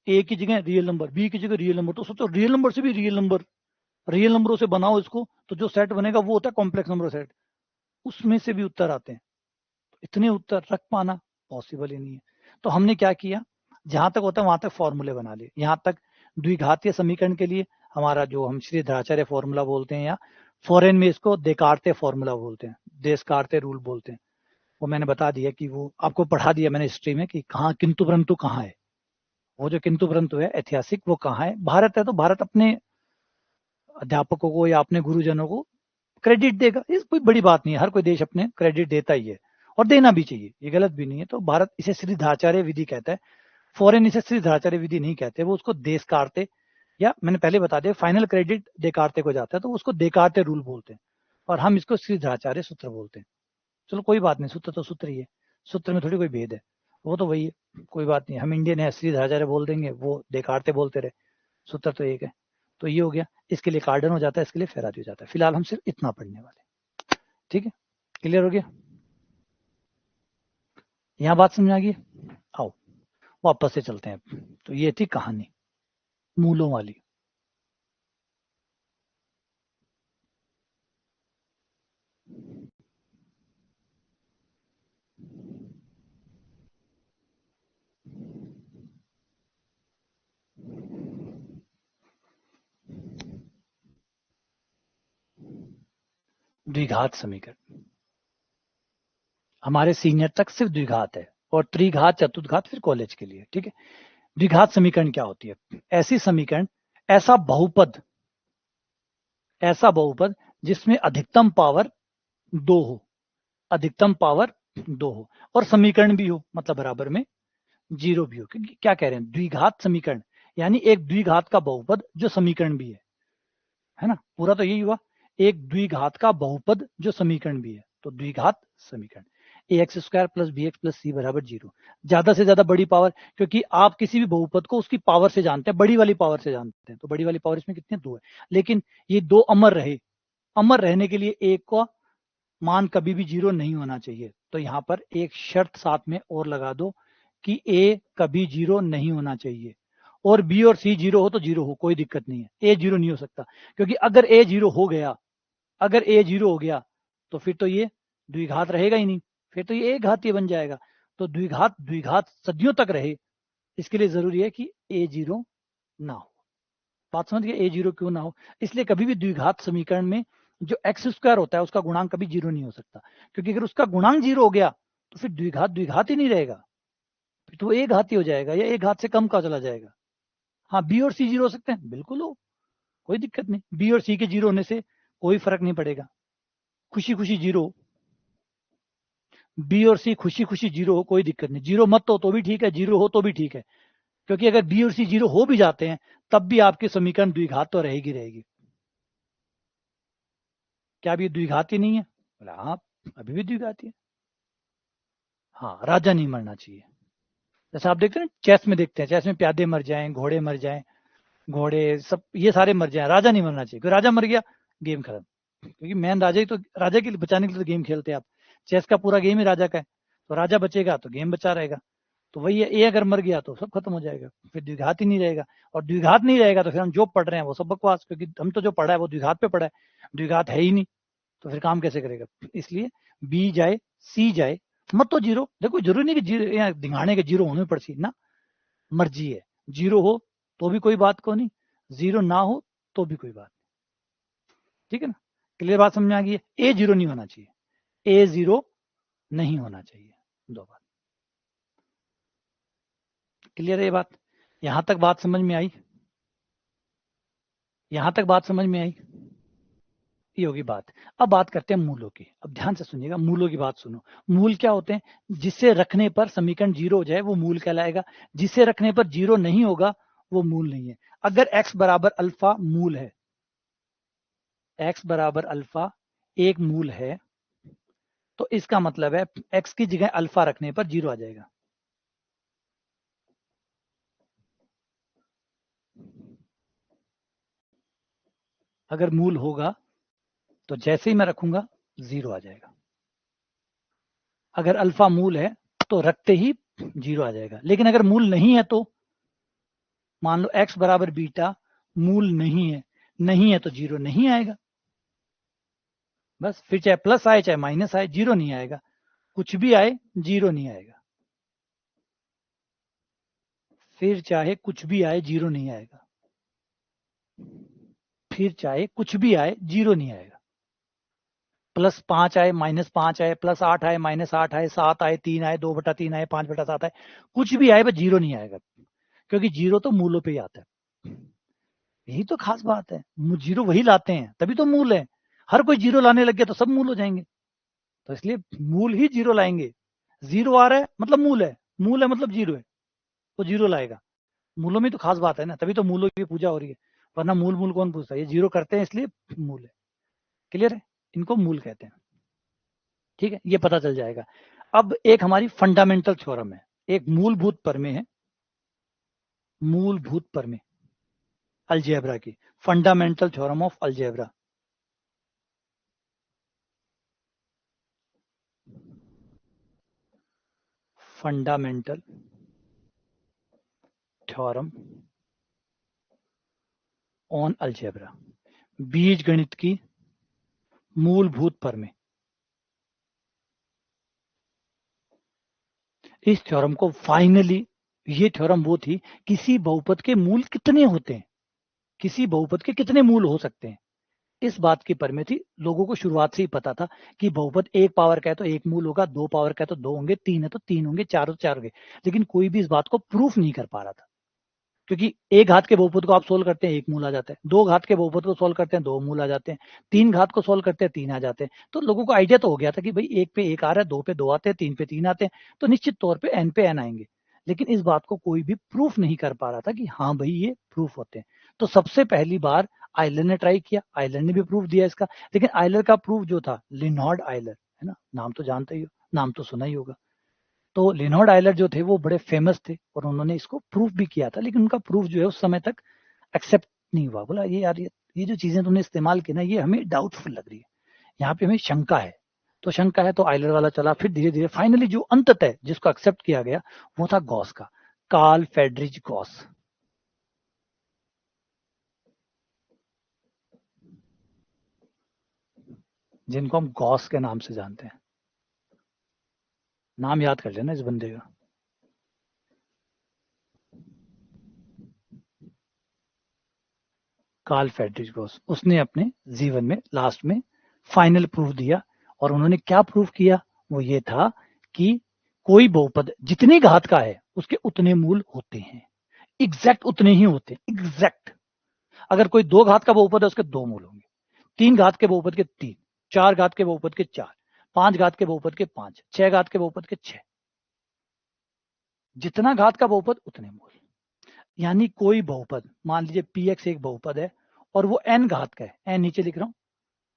ए की जगह रियल नंबर, बी की जगह रियल नंबर, तो सोचो रियल नंबर से भी रियल नंबर, रियल नंबरों से बनाओ इसको, तो जो सेट बनेगा वो होता है कॉम्प्लेक्स नंबर सेट, उसमें से भी उत्तर आते हैं। तो इतने उत्तर रख पाना पॉसिबल ही नहीं है। तो हमने क्या किया, जहां तक होता है वहां तक फॉर्मूले बना लिए। यहां तक द्विघातीय समीकरण के लिए हमारा जो हम श्रीधराचार्य फॉर्मूला बोलते हैं, या फॉरेन में इसको देकार्ते फॉर्मूला बोलते हैं, देशकार्ते रूल बोलते हैं, वो मैंने बता दिया कि वो आपको पढ़ा दिया मैंने हिस्ट्री में कि कहाँ किंतु परंतु कहाँ है। वो जो किंतु परंतु है ऐतिहासिक, वो कहाँ है, भारत है तो भारत अपने अध्यापकों को या अपने गुरुजनों को क्रेडिट देगा, इस कोई बड़ी बात नहीं है, हर कोई देश अपने क्रेडिट देता ही है और देना भी चाहिए, ये गलत भी नहीं है। तो भारत इसे श्रीधाचार्य विधि कहता है, फॉरेन इसे श्रीधाचार्य विधि नहीं कहते, वो उसको देशकार्ते, या मैंने पहले बता दिया फाइनल क्रेडिट देकार्ते को जाता है, तो उसको देकार्ते रूल बोलते हैं, और हम इसको श्रीधाचार्य सूत्र बोलते हैं। चलो कोई बात नहीं, सूत्र तो सूत्र ही है, सूत्र में थोड़ी कोई भेद है, वो तो वही है, कोई बात नहीं, हम इंडियन है, श्रीधाचार्य बोल देंगे, वो देकार्ते बोलते रहे, सूत्र तो एक है। तो ये हो गया, इसके लिए कार्डन हो जाता है, इसके लिए फेरारी हो जाता है। फिलहाल हम सिर्फ इतना पढ़ने वाले, ठीक है, क्लियर हो गया? यहाँ बात समझ आ गई? आओ वापस से चलते हैं। तो ये थी कहानी मूलों वाली। द्विघात समीकरण हमारे सीनियर तक सिर्फ द्विघात है, और त्रिघात चतुर्घात फिर कॉलेज के लिए, ठीक है। द्विघात समीकरण क्या होती है? ऐसी समीकरण, ऐसा बहुपद, ऐसा बहुपद जिसमें अधिकतम पावर 2 हो, अधिकतम पावर 2 हो, और समीकरण भी हो, मतलब बराबर में 0 भी हो। क्योंकि क्या कह रहे हैं, द्विघात समीकरण यानी एक द्विघात का बहुपद जो समीकरण भी है ना, पूरा तो यही हुआ, एक द्विघात का बहुपद जो समीकरण भी है, तो द्विघात समीकरण। A X square plus B X plus C बराबर 0, ज्यादा से ज्यादा बड़ी पावर, क्योंकि आप किसी भी बहुपद को उसकी पावर से जानते हैं, बड़ी वाली पावर से जानते हैं, तो बड़ी वाली पावर इसमें कितनी है, 2 है। लेकिन ये 2 अमर रहे, अमर रहने के लिए एक का मान कभी भी 0 नहीं होना चाहिए। तो यहाँ पर एक शर्त साथ में और लगा दो कि ए कभी 0 नहीं होना चाहिए, और बी और सी 0 हो तो 0 हो, कोई दिक्कत नहीं है, ए 0 नहीं हो सकता, क्योंकि अगर ए 0 हो गया, अगर ए 0 हो गया तो फिर तो ये द्विघात रहेगा ही नहीं, फिर तो ये एक घातीय बन जाएगा। तो द्विघात द्विघात सदियों तक रहे, इसके लिए जरूरी है कि ए 0 ना हो। बात समझ गए, ए 0 क्यों ना हो? इसलिए कभी भी द्विघात समीकरण में जो एक्स स्क्वायर होता है उसका गुणांक कभी 0 नहीं हो सकता, क्योंकि अगर उसका गुणांक 0 हो गया तो फिर द्विघात द्विघात ही नहीं रहेगा, फिर तो एक घात ही हो जाएगा, या एक घात से कम का चला जाएगा। हाँ, बी और सी 0 हो सकते हैं, बिल्कुल हो, कोई दिक्कत नहीं, बी और सी के 0 होने से कोई फर्क नहीं पड़ेगा, खुशी खुशी 0, बी और सी खुशी खुशी जीरो हो कोई दिक्कत नहीं, जीरो मत हो तो भी ठीक है, जीरो हो तो भी ठीक है, क्योंकि अगर बी और सी जीरो हो भी जाते हैं तब भी आपकी समीकरण द्विघात तो रहेगी रहेगी। क्या अभी द्विघाती नहीं है? बोला हाँ, अभी भी द्विघाती है। हाँ, राजा नहीं मरना चाहिए। जैसे आप देखते हैं चेस में, देखते हैं चेस में प्यादे मर जाएं, घोड़े मर जाएं, घोड़े सब ये सारे मर जाएं, राजा नहीं मरना चाहिए, क्योंकि राजा मर गया गेम खत्म, क्योंकि मैन राजा ही तो, राजा के लिए बचाने के लिए तो गेम खेलते हैं आप। चेस का पूरा गेम ही राजा का है, तो राजा बचेगा तो गेम बचा रहेगा। तो वही है, ए अगर मर गया तो सब खत्म हो जाएगा, फिर द्विघात ही नहीं रहेगा। और द्विघात नहीं रहेगा तो फिर हम जो पढ़ रहे हैं वो सब बकवास, क्योंकि हम तो जो पढ़ा है वो द्विघात पे पढ़ा है, द्विघात है ही नहीं, तो फिर काम कैसे करेगा? इसलिए बी जाए, सी जाए, मत तो जीरो, देखो जरूरी नहीं कि जीरो या दिखाने के जीरो होने पड़ सी ना, मर्जी है, जीरो हो तो भी कोई बात को नहीं, जीरो ना हो तो भी कोई बात नहीं, ठीक है ना? क्लियर बात समझ में आ गई है? ए जीरो नहीं होना चाहिए, ए जीरो नहीं होना चाहिए, दो बात क्लियर है। ये बात यहां तक बात समझ में आई? यहां तक बात समझ में आई? ये होगी बात। अब बात करते हैं मूलों की, अब ध्यान से सुनिएगा, मूलों की बात सुनो। मूल क्या होते हैं? जिसे रखने पर समीकरण जीरो हो जाए वो मूल कहलाएगा, जिसे रखने पर जीरो नहीं होगा वो मूल नहीं है। अगर x बराबर अल्फा मूल है, x बराबर अल्फा एक मूल है, तो इसका मतलब है x की जगह अल्फा रखने पर जीरो आ जाएगा। अगर मूल होगा तो जैसे ही मैं रखूंगा जीरो आ जाएगा। अगर अल्फा मूल है तो रखते ही जीरो आ जाएगा, लेकिन अगर मूल नहीं है तो मान लो x बराबर बीटा मूल नहीं है, नहीं है तो जीरो नहीं आएगा, बस। फिर चाहे प्लस आए चाहे माइनस आए जीरो नहीं आएगा, कुछ भी आए जीरो नहीं आएगा, फिर चाहे कुछ भी आए जीरो नहीं आएगा, फिर चाहे कुछ भी आए जीरो नहीं आएगा। +5 आए, -5 आए, +8 आए, -8 आए, 7 आए, 3 आए, 2/3 आए, 5/7 आए, कुछ भी आए बस जीरो नहीं आएगा, क्योंकि जीरो तो मूलों पे ही आता है। यही तो खास बात है, जीरो वही लाते हैं तभी तो मूल है। हर कोई जीरो लाने लग गया तो सब मूल हो जाएंगे, तो इसलिए मूल ही जीरो लाएंगे। जीरो आ रहा है मतलब मूल है, मूल है मतलब जीरो है, वो जीरो लाएगा। मूलों में तो खास बात है ना, तभी तो मूलों की पूजा हो रही है, वरना मूल मूल कौन पूछता है? ये जीरो करते हैं इसलिए मूल है। क्लियर है? इनको मूल कहते हैं, ठीक है, ये पता चल जाएगा। अब एक हमारी फंडामेंटल थ्योरम है, एक मूलभूत प्रमेय है, मूलभूत प्रमेय अलजेब्रा की, fundamental theorem of algebra. Fundamental theorem on algebra, बीज गणित की मूलभूत प्रमेय। इस थ्योरम को फाइनली, ये थ्योरम वो थी, किसी बहुपद के मूल कितने होते हैं, किसी बहुपद के कितने मूल हो सकते हैं, इस बात की परमेय थी। लोगों को शुरुआत से ही पता था कि बहुपद एक पावर का है तो एक मूल होगा, दो पावर का है तो दो होंगे, तीन है तो तीन होंगे, चार है तो चार होंगे, लेकिन कोई भी इस बात को प्रूफ नहीं कर पा रहा था, क्योंकि एक घात के बहुपद को आप सोल्व करते हैं एक मूल आ जाता है, दो घात के बहुपद को सोल्व करते हैं दो मूल आ जाते हैं, तीन घात को सोल्व करते हैं तीन आ जाते हैं। तो लोगों को आइडिया तो हो गया था कि भाई एक पे एक आ रहा है, दो पे दो आते हैं, तीन पे तीन आते हैं, तो निश्चित तौर पे एन आएंगे। लेकिन इस बात को कोई भी प्रूफ नहीं कर पा रहा था कि हाँ भाई ये प्रूफ होते हैं। तो सबसे पहली बार आयलर ने ट्राई किया, आयलर ने भी प्रूफ दिया इसका, लेकिन आयलर का प्रूफ जो था, लिनॉर्ड आयलर, है ना, नाम तो जानते ही हो, नाम तो सुना ही होगा। तो लिनॉर्ड आयलर जो थे वो बड़े फेमस थे और उन्होंने इसको प्रूफ भी किया था, लेकिन उनका प्रूफ जो है उस समय तक एक्सेप्ट नहीं हुआ। बोला ये यार, ये जो चीजें तुमने इस्तेमाल की ना ये हमें डाउटफुल लग रही है, यहाँ पे हमें शंका है। तो शंका है तो आयलर वाला चला, फिर धीरे धीरे फाइनली जो अंततः जिसको एक्सेप्ट किया गया वो था गॉस का, कार्ल फेडरिच गॉस, जिनको हम गॉस के नाम से जानते हैं। नाम याद कर लेना इस बंदे का। कार्ल फेडरिच गॉस, उसने अपने जीवन में लास्ट में फाइनल प्रूफ दिया, और उन्होंने क्या प्रूफ किया? वो ये था कि कोई बहुपद जितनी घात का है उसके उतने मूल होते हैं, एग्जैक्ट उतने ही होते हैं, एग्जैक्ट। अगर कोई दो घात का बहुपद है उसके दो मूल होंगे, तीन घात के बहुपद के तीन, चार घात के बहुपद के चार, 5 घात के बहुपद के 5, 6 घात के बहुपद के 6, जितना घात का बहुपद उतने मूल। यानी कोई बहुपद, मान लीजिए px एक बहुपद है और वो n घात का है, n नीचे लिख रहा हूं,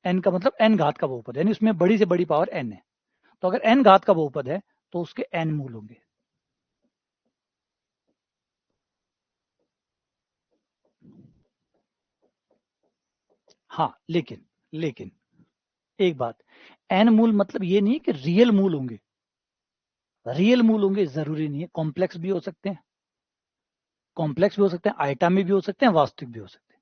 n का मतलब n घात का बहुपद है, यानी उसमें बड़ी से बड़ी पावर n है। तो अगर n घात का बहुपद है तो उसके n मूल होंगे। हाँ, लेकिन एक बात, n मूल मतलब ये नहीं कि रियल मूल होंगे। रियल मूल होंगे जरूरी नहीं है, कॉम्प्लेक्स भी हो सकते हैं, कॉम्प्लेक्स भी हो सकते हैं, आइटा में भी हो सकते हैं, वास्तविक भी हो सकते हैं।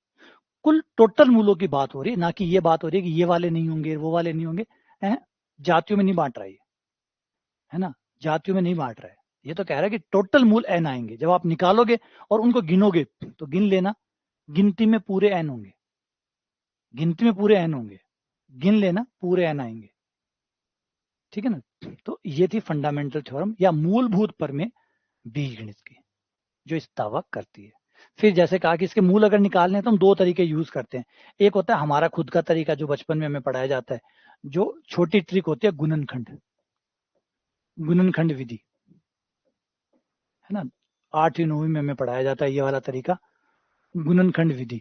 कुल टोटल मूलों की बात हो रही है, ना कि ये बात हो रही है कि ये वाले नहीं होंगे वो वाले नहीं होंगे। जातियों में नहीं बांट रहा है ना, जातियों में नहीं बांट रहा है। ये तो कह रहा है कि टोटल मूल n आएंगे, जब आप निकालोगे और उनको गिनोगे तो गिन लेना, गिनती में पूरे n होंगे, गिनती में पूरे n होंगे, गिन लेना पूरे n आएंगे। ठीक है ना। तो ये थी फंडामेंटल थ्योरम या मूलभूत प्रमेय बीजगणित की, जो इस दावा करती है। फिर जैसे कहा कि इसके मूल अगर निकालने हैं तो हम दो तरीके यूज करते हैं। एक होता है हमारा खुद का तरीका जो बचपन में हमें पढ़ाया जाता है, जो छोटी ट्रिक होती है गुणनखंड, गुणनखंड विधि, है ना। 8वीं 9वीं में हमें पढ़ाया जाता है ये वाला तरीका, गुणनखंड विधि,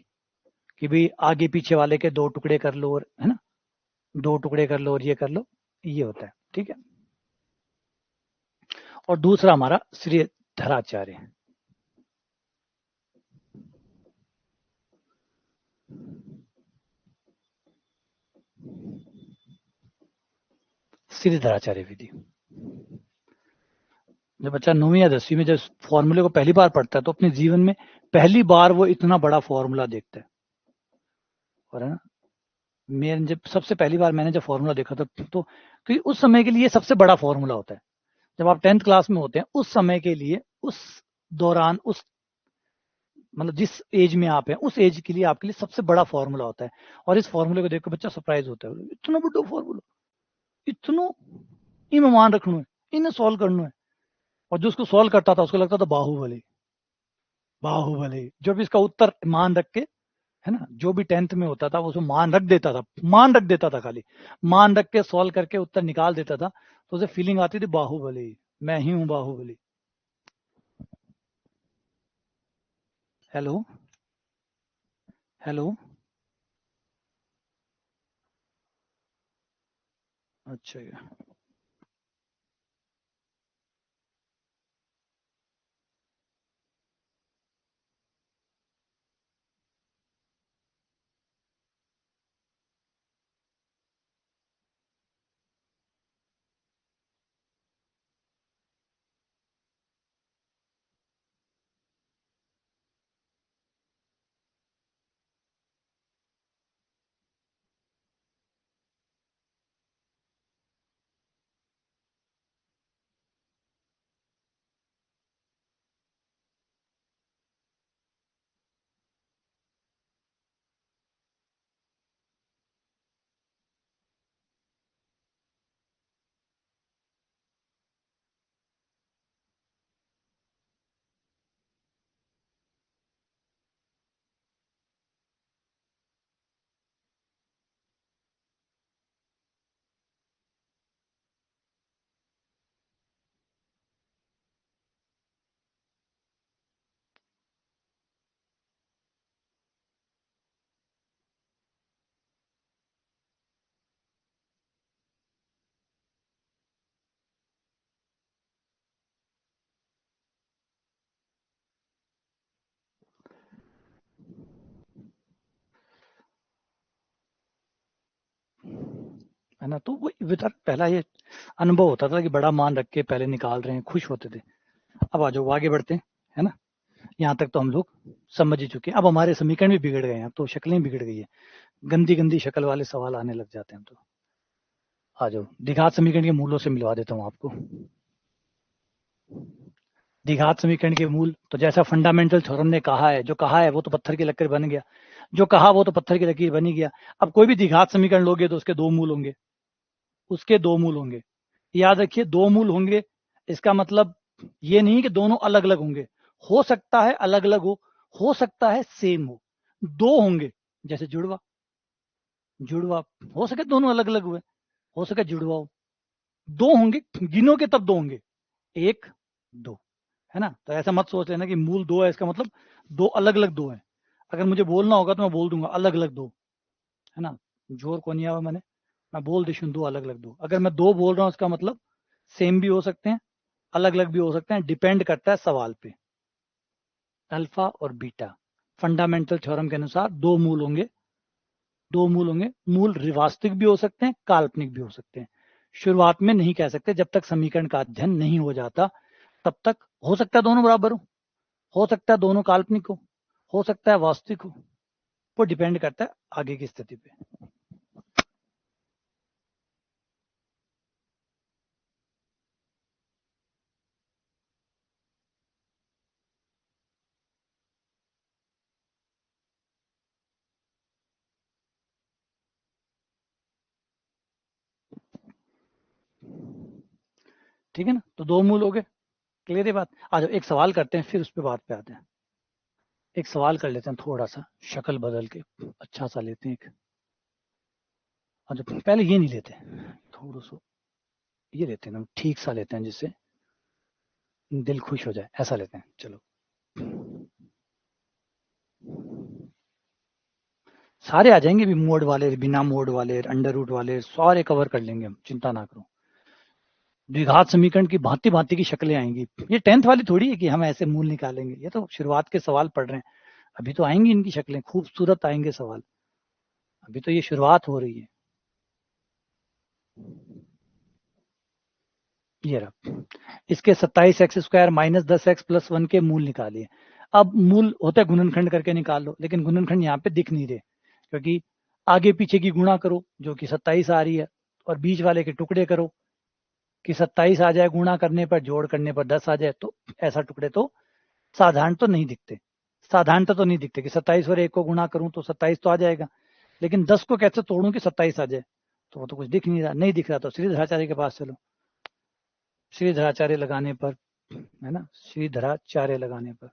कि भाई आगे पीछे वाले के दो टुकड़े कर लो, और है ना, दो टुकड़े कर लो और ये कर लो, ये होता है। ठीक है। और दूसरा हमारा श्रीधराचार्य, श्रीधराचार्य विधि। जब बच्चा 9वीं या 10वीं में जब फॉर्मूले को पहली बार पढ़ता है तो अपने जीवन में पहली बार वो इतना बड़ा फॉर्मूला देखता है। और है ना, मैं जब सबसे पहली बार मैंने जब फॉर्मूला देखा था तो क्योंकि उस समय के लिए सबसे बड़ा फॉर्मूला होता है, जब आप 10th क्लास में होते हैं उस समय के लिए, उस दौरान, उस मतलब जिस एज में आप हैं उस एज के लिए आपके लिए सबसे बड़ा फॉर्मूला होता है। और इस फॉर्मूले को देखकर बच्चा सरप्राइज होता है, इतना बड़ा फॉर्मूला, इतना इन मान रखना है, इन्हें सॉल्व करना है। और जो उसको सॉल्व करता था उसको लगता था बाहुबली, बाहुबली। जो भी इसका उत्तर मान रख के, है ना, जो भी 10th में होता था वो उसमें मान रख देता था, मान रख देता था, खाली मान रख के सॉल्व करके उत्तर निकाल देता था, तो उसे फीलिंग आती थी बाहुबली, मैं ही हूं बाहुबली। Hello, hello. अच्छा। है ना, तो वो विचार पहला ये अनुभव होता था कि बड़ा मान रख के पहले निकाल रहे हैं, खुश होते थे। अब आ जाओ आगे बढ़ते हैं, है ना। यहाँ तक तो हम लोग समझ ही चुके हैं, अब हमारे समीकरण भी बिगड़ गए हैं, अब तो शक्लें बिगड़ गई है, गंदी गंदी शक्ल वाले सवाल आने लग जाते हैं। तो आ जाओ द्विघात समीकरण के मूलों से मिलवा देता हूँ आपको। द्विघात समीकरण के मूल तो जैसा फंडामेंटल थ्योरम ने कहा है, जो कहा है वो तो पत्थर की लकीर बन गया, जो कहा वो तो पत्थर की लकीर बन ही गया। अब कोई भी द्विघात समीकरण लोगे तो उसके दो मूल होंगे, उसके दो मूल होंगे। याद रखिए दो मूल होंगे, इसका मतलब ये नहीं कि दोनों अलग अलग होंगे, हो सकता है अलग अलग हो सकता है सेम दो होंगे, जैसे जुड़वा, जुड़वा हो सके दोनों अलग अलग हुए, हो सके जुड़वा हो। दो होंगे, गिनोगे तब दो होंगे, एक दो, है ना। तो ऐसा मत सोच लेना कि मूल दो है इसका मतलब दो अलग अलग दो है। अगर मुझे बोलना होगा तो मैं बोल दूंगा अलग अलग दो, है ना। जोर को नहीं आवा मैंने, मैं बोल देशूँ दो अलग अलग दो। अगर मैं दो बोल रहा हूँ इसका मतलब सेम भी हो सकते हैं, अलग अलग भी हो सकते हैं, डिपेंड करता है सवाल पे। अल्फा और बीटा फंडामेंटल थ्योरम के अनुसार दो मूल होंगे, दो मूल होंगे। मूल रिवास्तविक भी हो सकते हैं, काल्पनिक भी हो सकते हैं। शुरुआत में नहीं कह सकते, जब तक समीकरण का अध्ययन नहीं हो जाता तब तक। हो सकता है दोनों बराबर हो सकता है दोनों काल्पनिक हो सकता है वास्तविक हो। वो डिपेंड करता है आगे की स्थिति पे। ठीक है ना, तो दो मूल हो गए। क्लियर है बात। आ जाओ एक सवाल करते हैं, फिर उस पर बात पे आते हैं। एक सवाल कर लेते हैं, थोड़ा सा शक्ल बदल के अच्छा सा लेते हैं एक। अच्छा पहले ये नहीं लेते, थोड़ा सा ये लेते हैं ना, ठीक सा लेते हैं जिससे दिल खुश हो जाए, ऐसा लेते हैं चलो। सारे आ जाएंगे भी, मोड वाले, बिना मोड वाले, अंडर रूट वाले, सारे कवर कर लेंगे हम, चिंता ना करो। द्विघात समीकरण की भांति भांति की शक्लें आएंगी। ये 10th वाली थोड़ी है कि हम ऐसे मूल निकालेंगे, ये तो शुरुआत के सवाल पढ़ रहे हैं। अभी तो आएंगी इनकी शक्लें, खूबसूरत आएंगे सवाल। अभी तो ये शुरुआत हो रही है। ये रहा, इसके 27x² माइनस 10x+1 के मूल निकालिए। अब मूल होता है गुणनखंड करके निकाल लो, लेकिन गुणनखंड यहाँ पे दिख नहीं रहे, क्योंकि आगे पीछे की गुणा करो जो कि 27 आ रही है, और बीच वाले के टुकड़े करो कि 27 आ जाए, गुणा करने पर जोड़ करने पर 10 आ जाए। तो ऐसा टुकड़े तो साधारण तो नहीं दिखते, साधारणता तो नहीं दिखते कि 27 और 1 को गुणा करूं तो 27 तो आ जाएगा, लेकिन 10 को कैसे तोड़ूं कि 27 आ जाए। तो वो तो कुछ दिख नहीं रहा, नहीं दिख रहा तो श्रीधराचार्य के पास चलो। श्रीधराचार्य लगाने पर, है ना, श्रीधराचार्य लगाने पर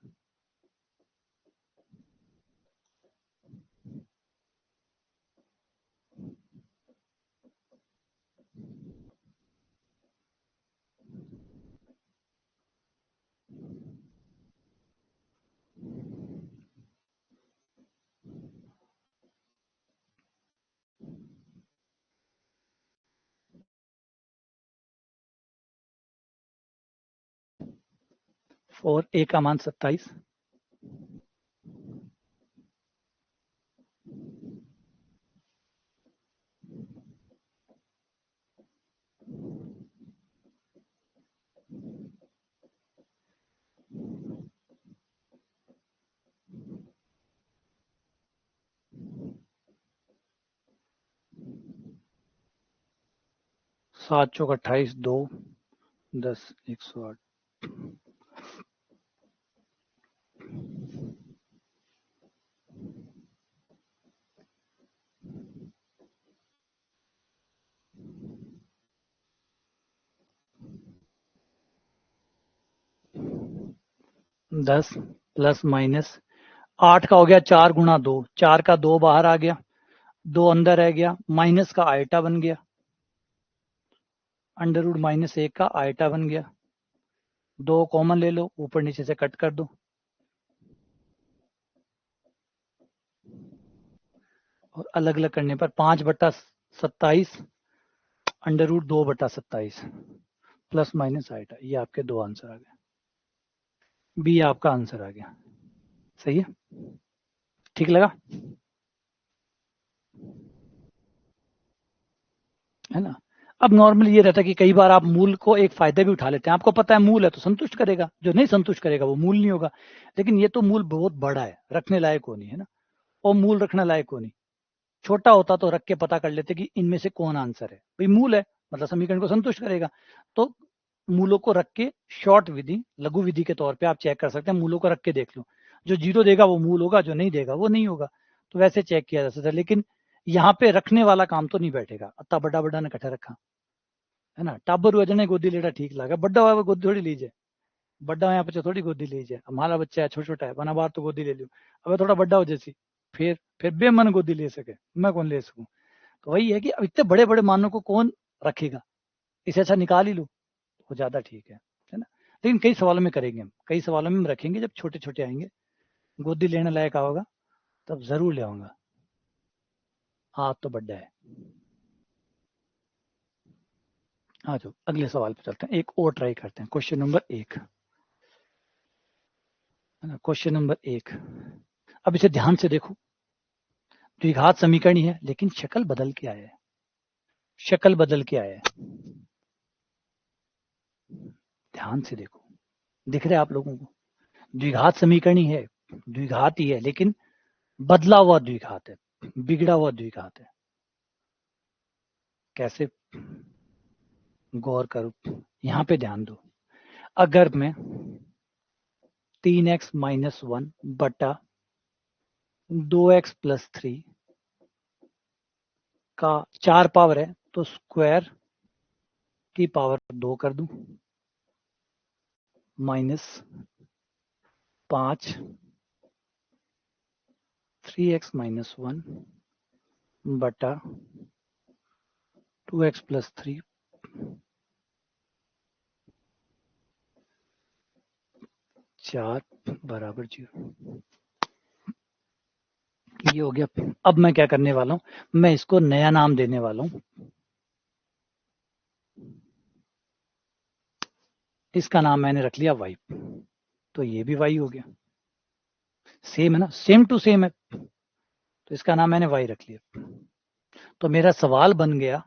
4 a का मान 27, 7 चौक 28, 2 10 108। 10 प्लस माइनस 8 का हो गया 4 गुणा 2, 4 का 2 बाहर आ गया, 2 अंदर रह गया, माइनस का आयटा बन गया, अंडर रूट -1 का आयटा बन गया। 2 कॉमन ले लो, ऊपर नीचे से कट कर दो, और अलग अलग करने पर 5/27 under root 2/27 plus minus iota. ये आपके दो आंसर आ गए, बी आपका आंसर आ गया। सही है, ठीक लगा, है ना। अब नॉर्मली ये रहता है कि कई बार आप मूल को एक फायदा भी उठा लेते हैं, आपको पता है मूल है तो संतुष्ट करेगा, जो नहीं संतुष्ट करेगा वो मूल नहीं होगा। लेकिन ये तो मूल बहुत बड़ा है, रखने लायक हो नहीं, है ना, और मूल रखने लायक हो नहीं। छोटा होता तो रख के पता कर लेते कि इनमें से कौन आंसर है, भाई मूल है मतलब समीकरण को संतुष्ट करेगा। तो मूलों को रख के शॉर्ट विधि, लघु विधि के तौर पे आप चेक कर सकते हैं, मूलों को रख के देख लो, जो जीरो देगा वो मूल होगा, जो नहीं देगा वो नहीं होगा। तो वैसे चेक किया जा सकता है, लेकिन यहाँ पे रखने वाला काम तो नहीं बैठेगा, अत्ता बड़ा बड़ा ने कट्ठा रखा, है ना। टाबर वजने गोदी लेटा ठीक लगा, बड्डा हुआ गोदी थोड़ी लीजिए, बड्डा यहाँ पे थोड़ी गोदी लीजिए, हमारा बच्चा है छोटा छोटा है, बना बार तो गोदी ले लियो, अब थोड़ा बड्डा हो जैसी, फिर बेमन गोदी ले सके, मैं कौन ले सकूं। तो वही है कि अब इतने बड़े बड़े मानों को कौन रखेगा, इससे अच्छा निकाल ही लो, वो ज़्यादा ठीक है ना। लेकिन कई सवालों में करेंगे हम, कई सवालों में हम रखेंगे, जब छोटे छोटे आएंगे, गोदी लेने लायक होगा तब ज़रूर ले आऊँगा। हाथ तो बड्डा है। आ जाओ अगले सवाल पे चलते हैं, एक और ट्राई करते हैं। क्वेश्चन नंबर 1 है ना, क्वेश्चन नंबर 1। अब इसे ध्यान से देखो, द्विघात समीकरण ही है लेकिन शक्ल बदल के आया है, शक्ल बदल के आया है। ध्यान से देखो, दिख रहा है आप लोगों को? द्विघात समीकरण ही है, द्विघात ही है, लेकिन बदला हुआ द्विघात है, बिगड़ा हुआ द्विघात है। कैसे? गौर करो, यहां पे ध्यान दो। अगर मैं 3x-1 बटा 2x+3 का 4 पावर है तो स्क्वायर की पावर 2 कर दूं, -5 3x-1 बटा 2x+3 4 बराबर 0। ये हो गया। अब मैं क्या करने वाला हूं, मैं इसको नया नाम देने वाला हूं। इसका नाम मैंने रख लिया y, तो ये भी y हो गया। सेम है ना, सेम टू सेम है, तो इसका नाम मैंने y रख लिया। तो मेरा सवाल बन गया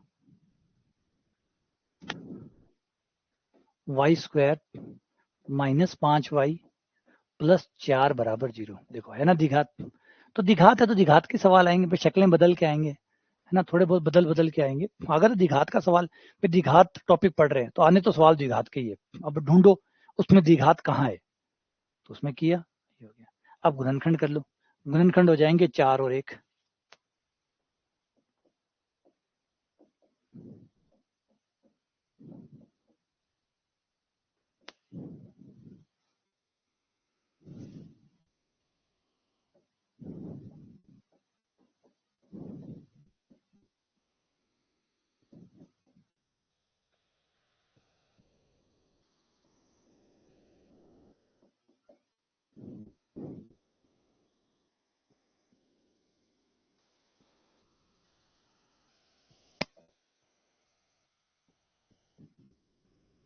y² -5y प्लस 4 बराबर 0। देखो है ना द्विघात, तो द्विघात है तो द्विघात के सवाल आएंगे, फिर शक्लें बदल के आएंगे, है ना, थोड़े बहुत बदल बदल के आएंगे। अगर द्विघात का सवाल, फिर द्विघात टॉपिक पढ़ रहे हैं तो आने तो सवाल द्विघात के ही है। अब ढूंढो उसमें द्विघात कहाँ है, तो उसमें किया, ये हो गया। अब गुणनखंड कर लो, गुणनखंड हो जाएंगे 4 और 1।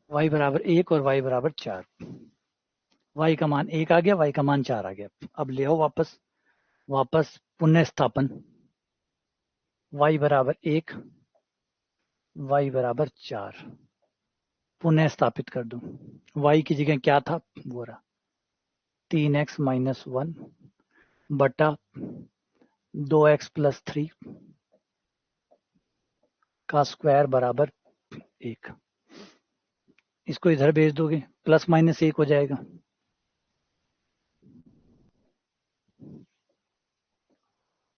y बराबर 1 और y बराबर 4। y का मान 1 आ गया, y का मान 4 आ गया। अब ले आओ वापस, वापस पुनः स्थापन, y बराबर 1 y बराबर 4 पुनः स्थापित कर दूं। y की जगह क्या था, वो रहा 3x-1 बटा 2x+3 का स्क्वायर बराबर 1। इसको इधर भेज दोगे, +-1 हो जाएगा।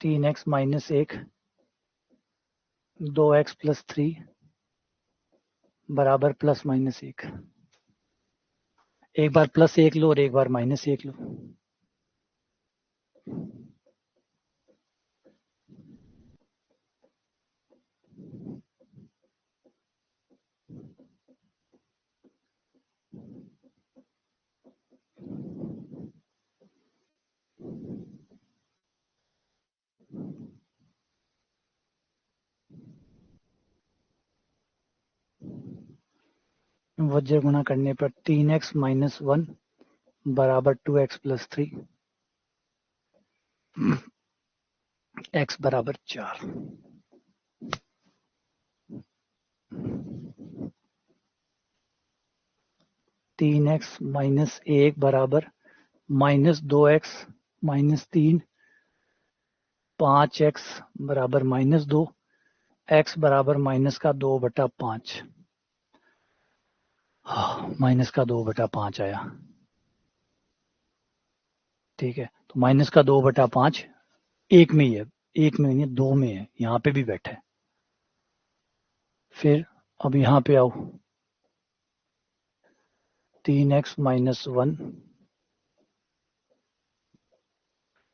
तीन एक्स माइनस 1 2x+3 बराबर +-1। एक बार +1 लो और एक बार -1 लो। वज्र गुणा करने पर 3x-1 बराबर 2x+3 x बराबर 4। 3x-1 बराबर -2x -3 5x बराबर -2 x बराबर -2/5 -2/5 आया। ठीक है, तो -2/5 एक में ही है, एक में नहीं है, 2 में है, यहाँ पे भी बैठा है। फिर अब यहाँ पे आओ, 3x-1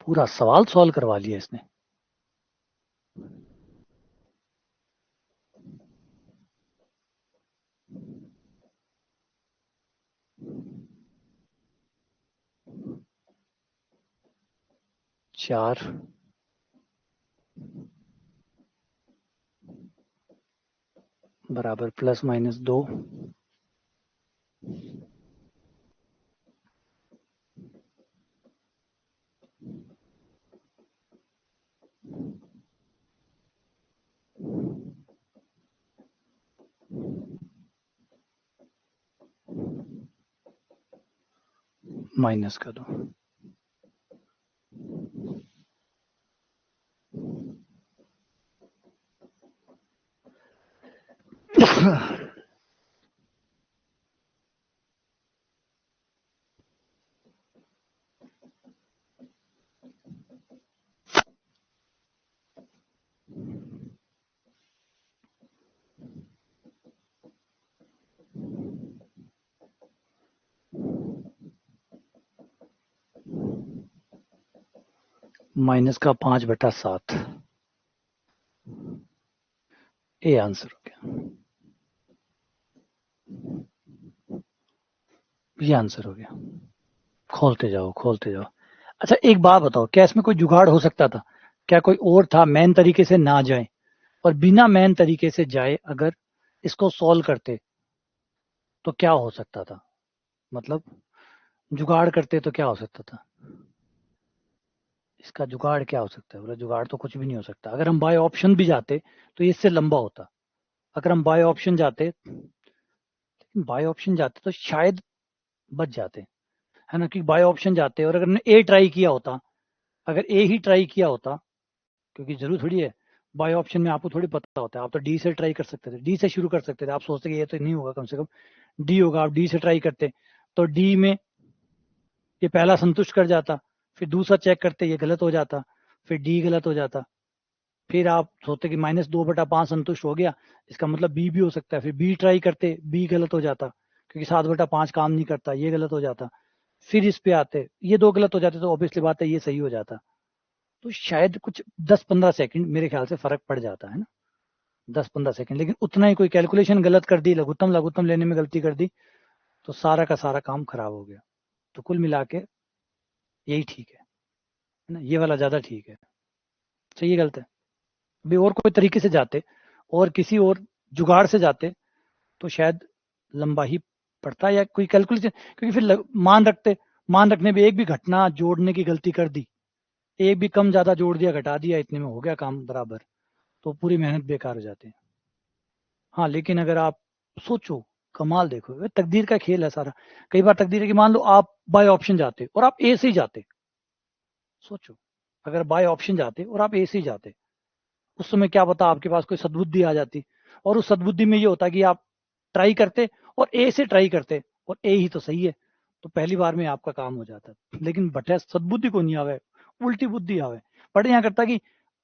पूरा सवाल सॉल्व करवा लिया इसने। 4 बराबर ±2 माइनस कर दो। माइनस का 5/7 ये आंसर हो गया। ये आंसर हो गया। खोलते जाओ खोलते जाओ। अच्छा एक बात बताओ, क्या इसमें कोई जुगाड़ हो सकता था? क्या कोई और था मैन तरीके से ना जाए, और बिना मैन तरीके से जाए अगर इसको सॉल्व करते तो क्या हो सकता था? मतलब जुगाड़ करते तो क्या हो सकता था? इसका जुगाड़ क्या हो सकता है? बोले जुगाड़ तो कुछ भी नहीं हो सकता। अगर हम बाय ऑप्शन भी जाते तो ये इससे लंबा होता। अगर हम बाय ऑप्शन जाते, लेकिन बाय ऑप्शन जाते तो शायद बच जाते, है ना? कि बाय ऑप्शन जाते और अगर ए ट्राई किया होता, अगर ए ही ट्राई किया होता, क्योंकि जरूर थोड़ी है बाय ऑप्शन में आपको थोड़ी पता होता है। आप तो डी से ट्राई कर सकते थे, डी से शुरू कर सकते थे। आप सोचते कि ये तो नहीं होगा, कम से कम डी होगा, आप डी से ट्राई करते तो डी में ये पहला संतुष्ट कर जाता, फिर दूसरा चेक करते ये गलत हो जाता, फिर डी गलत हो जाता, फिर आप सोचते कि -2/5 संतुष्ट हो गया, इसका मतलब बी भी हो सकता है, फिर बी ट्राई करते, बी गलत हो जाता क्योंकि 7/5 काम नहीं करता, ये गलत हो जाता, फिर इस पे आते, ये दो गलत हो जाते तो ऑब्वियसली बात है ये सही हो जाता। तो शायद कुछ 10-15 सेकंड मेरे ख्याल से फर्क पड़ जाता है ना, 10-15 सेकंड। लेकिन उतना ही कोई कैलकुलेशन गलत कर दी, लघुत्तम लघुत्तम लेने में गलती कर दी, तो सारा का सारा काम खराब हो गया। तो कुल मिला के यही ठीक है ना, ये वाला ज्यादा ठीक है। सही है गलत है? अभी और कोई तरीके से जाते और किसी और जुगाड़ से जाते तो शायद लंबा ही पड़ता, या कोई कैलकुलेशन, क्योंकि फिर मान रखने में एक भी घटना जोड़ने की गलती कर दी, एक भी कम ज्यादा जोड़ दिया घटा दिया, इतने में हो गया काम बराबर, तो पूरी मेहनत बेकार हो जाती है। हाँ लेकिन अगर आप सोचो, कमाल देखो, ये तकदीर का खेल है सारा। कई बार तकदीर है कि मान लो आप बाय ऑप्शन जाते और आप ए से ही जाते। सोचो, अगर बाय ऑप्शन जाते और आप ए से ही जाते, उस समय क्या पता आपके पास कोई सद्बुद्धि आ जाती, और उस सद्बुद्धि में ये होता कि आप ट्राई करते और ए से ट्राई करते, और ए ही तो सही है, तो पहली बार में आपका काम हो जाता। लेकिन बटे सद्बुद्धि को नहीं आवे, उल्टी बुद्धि आवे। पढ़े यहाँ करता कि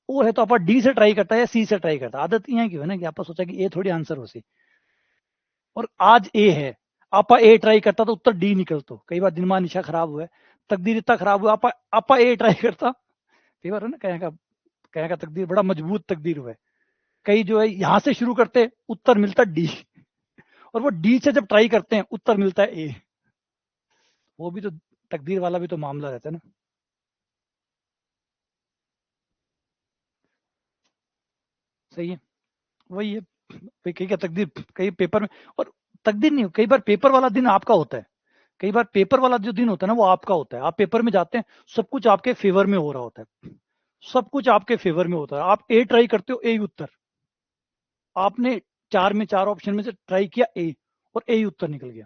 वो है तो आप डी से ट्राई करता है या सी से ट्राई करता। आदत यहाँ की है ना कि आप सोचा कि ए थोड़ी आंसर हो सी, और आज ए है, आपा ए ट्राई करता तो उत्तर डी निकलतो। कई बार दिमाग निशा खराब हुआ है, तकदीर इतना खराब हुआ, आपा आपा ए ट्राई करता। कई बार है ना, कहीं का तकदीर बड़ा मजबूत तकदीर हुआ है। कई जो है यहां से शुरू करते, उत्तर मिलता डी, और वो डी से जब ट्राई करते हैं उत्तर मिलता है ए। वो भी तो तकदीर वाला भी तो मामला रहता है ना। सही है, वही है। कई का तकदीर, कई पेपर में, और तकदीर नहीं, कई बार पेपर वाला दिन आपका होता है। कई बार पेपर वाला जो दिन होता है ना वो आपका होता है। आप पेपर में जाते हैं, सब कुछ आपके फेवर में हो रहा होता है, सब कुछ आपके फेवर में होता है। आप ए ट्राई करते हो, ए उत्तर, आपने चार में चार ऑप्शन में से ट्राई किया ए, और ए उत्तर निकल गया।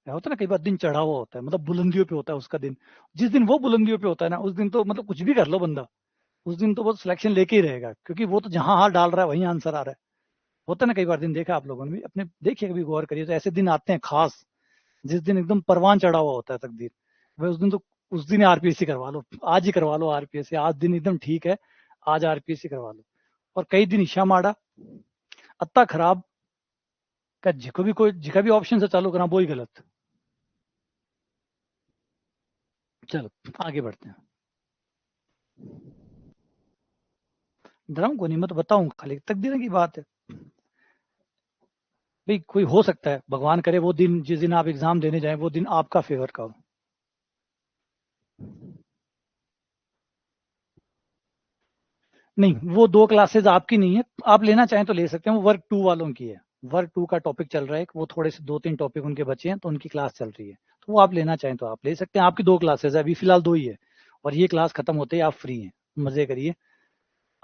क्या होता है ना, कई बार दिन चढ़ा हुआ होता है, मतलब बुलंदियों पे होता है उसका दिन। जिस दिन वो बुलंदियों पे होता है ना, उस दिन तो मतलब कुछ भी कर लो बंदा, उस दिन तो वो सिलेक्शन लेके ही रहेगा, क्योंकि वो तो जहां हाथ डाल रहा है वहीं आंसर आ रहा है। होता है ना, कई बार दिन देखा आप लोगों ने भी अपने, देखिए कभी गौर करिए तो ऐसे दिन आते हैं खास, जिस दिन एकदम परवान चढ़ा हुआ होता है तकदीर। भाई उस दिन तो, उस दिन आरपीएससी करवा लो, आज ही करवा लो आरपीएससी, आज दिन एकदम ठीक है, आज आरपीएससी करवा लो। और कई दिन ईशा माड़ा, अत्ता खराब का, जिको भी ऑप्शन से चालू करा वो ही गलत। चलो आगे बढ़ते हैं। डराऊं को नहीं, मैं तो बताऊं खाली, तकदीर की बात है। भाई कोई हो सकता है, भगवान करे वो दिन, जिस दिन आप एग्जाम देने जाए वो दिन आपका फेवर का हो। नहीं, वो 2 क्लासेस आपकी नहीं है, आप लेना चाहें तो ले सकते हैं, वो वर्क 2 वालों की है। वर्क 2 का टॉपिक चल रहा है, वो थोड़े से 2-3 टॉपिक उनके बचे हैं, तो उनकी क्लास चल रही है, तो वो आप लेना चाहें तो आप ले सकते हैं। आपकी 2 क्लासेस है, अभी फिलहाल 2 ही है, और ये क्लास खत्म होते ही आप फ्री हैं, मजे करिए।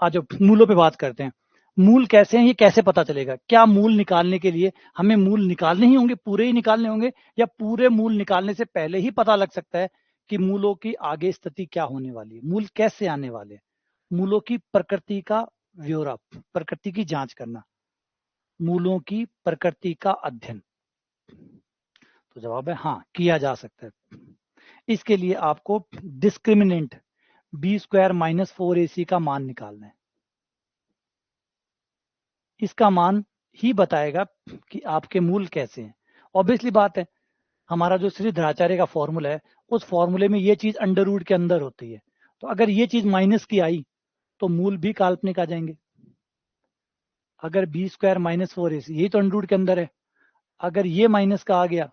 आज मूलों पे बात करते हैं। मूल कैसे हैं, ये कैसे पता चलेगा? क्या मूल निकालने के लिए हमें मूल निकालने ही होंगे, पूरे ही निकालने होंगे, या पूरे मूल निकालने से पहले ही पता लग सकता है कि मूलों की आगे स्थिति क्या होने वाली है, मूल कैसे आने वाले हैं? मूलों की प्रकृति का ब्यौरा, प्रकृति की जांच करना, मूलों की प्रकृति का अध्ययन। तो जवाब है हाँ, किया जा सकता है। इसके लिए आपको डिस्क्रिमिनेंट b² - 4ac का मान निकालना है। इसका मान ही बताएगा कि आपके मूल कैसे हैं। ऑब्वियसली बात है, हमारा जो श्रीधराचार्य का फॉर्मूला है, उस फॉर्मूले में ये चीज अंडर रूट के अंदर होती है, तो अगर ये चीज माइनस की आई तो मूल भी काल्पनिक आ जाएंगे। अगर b² - 4ac, यही तो अंडर रूट के अंदर है, अगर ये माइनस का आ गया,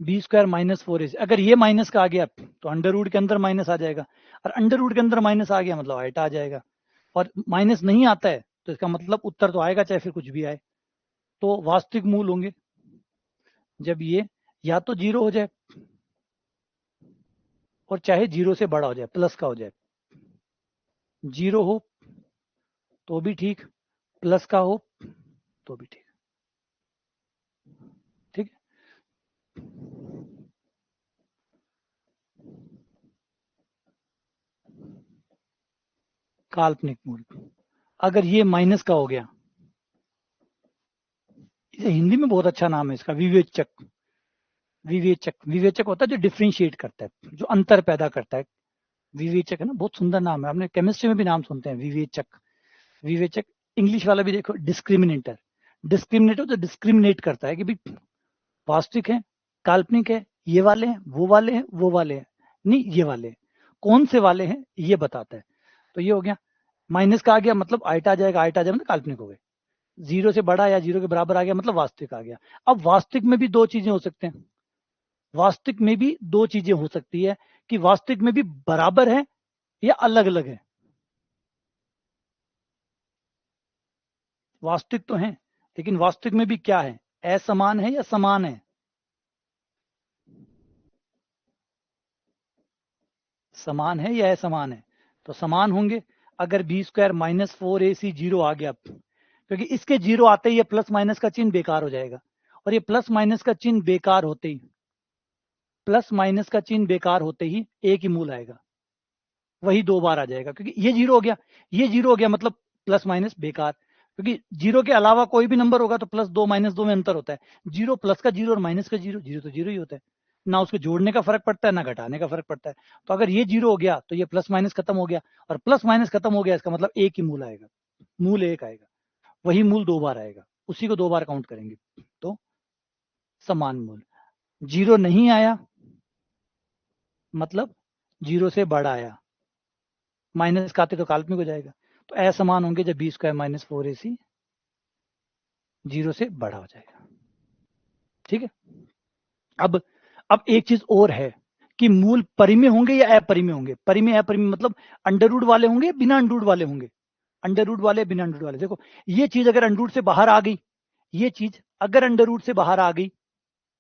b² - 4ac, अगर ये माइनस का आ गया तो अंडर रूट के अंदर माइनस आ जाएगा, और अंडर रूट के अंदर माइनस आ गया मतलब आयटा आ जाएगा, और माइनस नहीं आता है तो इसका मतलब उत्तर तो आएगा, चाहे फिर कुछ भी आए। तो वास्तविक मूल होंगे जब ये या तो 0 हो जाए, और चाहे 0 से बड़ा हो जाए, प्लस का हो जाए। 0 हो तो भी ठीक, प्लस का हो तो भी ठीक। ठीक है, काल्पनिक मूल। अगर ये माइनस का हो गया, इसे हिंदी में बहुत अच्छा नाम है इसका, विवेचक। विवेचक, विवेचक होता है जो डिफ्रेंशिएट करता है, जो अंतर पैदा करता है। विवेचक है ना, बहुत सुंदर नाम है, आपने केमिस्ट्री में भी नाम सुनते हैं, विवेचक। विवेचक। इंग्लिश वाला भी देखो, डिस्क्रिमिनेटर। डिस्क्रिमिनेटर तो डिस्क्रिमिनेट करता है कि भाई वास्तविक है, काल्पनिक है, ये वाले हैं, वो वाले हैं, वो वाले हैं, नहीं ये वाले हैं, कौन से वाले हैं ये बताता है। तो ये हो गया, माइनस का आ गया मतलब आयटा आ जाएगा, आयटा आ जाएगा मतलब काल्पनिक हो गए। 0 से बड़ा या 0 के बराबर आ गया मतलब वास्तविक आ गया। अब वास्तविक में भी 2 चीजें हो सकते हैं, वास्तविक में भी 2 चीजें हो सकती है, कि वास्तविक में भी बराबर है या अलग अलग है। वास्तविक तो है, लेकिन वास्तविक में भी क्या है, असमान है या समान है? समान है या असमान है? तो समान होंगे। अगर b² - 4ac 0 आ गया, क्योंकि इसके 0 आते ही ये प्लस माइनस का चिन्ह बेकार हो जाएगा, और ये प्लस माइनस का चिन्ह बेकार होते ही, प्लस माइनस का चिन्ह बेकार होते ही एक ही मूल आएगा, वही 2 बार आ जाएगा, क्योंकि ये 0 हो गया, ये 0 हो गया मतलब प्लस माइनस बेकार, क्योंकि 0 के अलावा कोई भी नंबर होगा तो +2 -2 में अंतर होता है। 0 प्लस का 0 और माइनस का 0, 0 तो 0 ही होता है, ना उसके जोड़ने का फर्क पड़ता है ना घटाने का फर्क पड़ता है। तो अगर ये 0 हो गया तो ये प्लस माइनस खत्म हो गया, और प्लस माइनस खत्म हो गया इसका मतलब एक ही मूल आएगा, मूल एक आएगा, वही मूल 2 बार आएगा, उसी को 2 बार काउंट करेंगे। तो समान मूल। 0 नहीं आया मतलब 0 से बड़ा आया, माइनस का आते तो काल्पनिक हो जाएगा। तो असमान होंगे जब b² - 4ac 0 से बड़ा हो जाएगा। ठीक है। अब अब एक चीज और है कि मूल परिमेय होंगे या अपरिमेय होंगे। परिमेय अपरिमेय मतलब अंडर रूट वाले होंगे या बिना अंडर रूट वाले होंगे। अंडर रूट वाले बिना अंडर रूट वाले, देखो ये चीज अगर अंडर रूट से बाहर आ गई, ये चीज अगर अंडर रूट से बाहर आ गई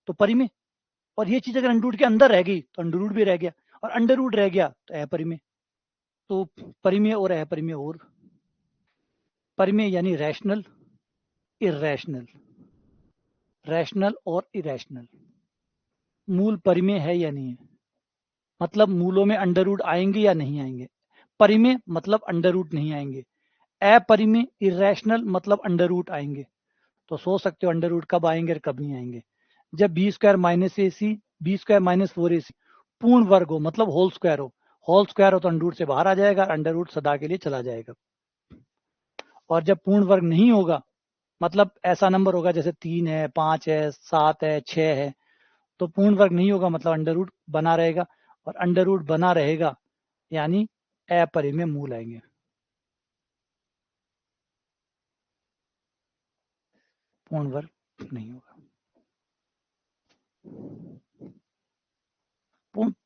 तो परिमेय, और ये चीज अगर अंडर रूट के अंदर रह गई तो अंडर रूट भी रह गया, और अंडर रूट रह गया तो अपरिमेय। तो परिमेय और अपरिमेय, और परिमेय यानी रैशनल, इरेशनल, रैशनल और इरेशनल। मूल परिमेय है या नहीं है, मतलब मूलों में अंडर रूट आएंगे या नहीं आएंगे। परिमेय मतलब अंडर रूट नहीं आएंगे, अपरिमेय इरेशनल मतलब अंडर रूट आएंगे। तो सोच सकते हो अंडर रूट कब आएंगे और कब नहीं आएंगे। जब b² - ac, b² - 4ac पूर्ण वर्ग हो, मतलब होल स्क्वायर हो, होल स्क्वायर हो तो अंडर रूट से बाहर आ जाएगा, अंडर रूट सदा के लिए चला जाएगा। और जब पूर्ण वर्ग नहीं होगा, मतलब ऐसा नंबर होगा जैसे 3 है, 5 है, 7 है, 6 है, तो पूर्ण वर्ग नहीं होगा मतलब अंडर रूट बना रहेगा, और अंडर रूट बना रहेगा यानी अपरिमेय मूल आएंगे। पूर्ण वर्ग नहीं होगा।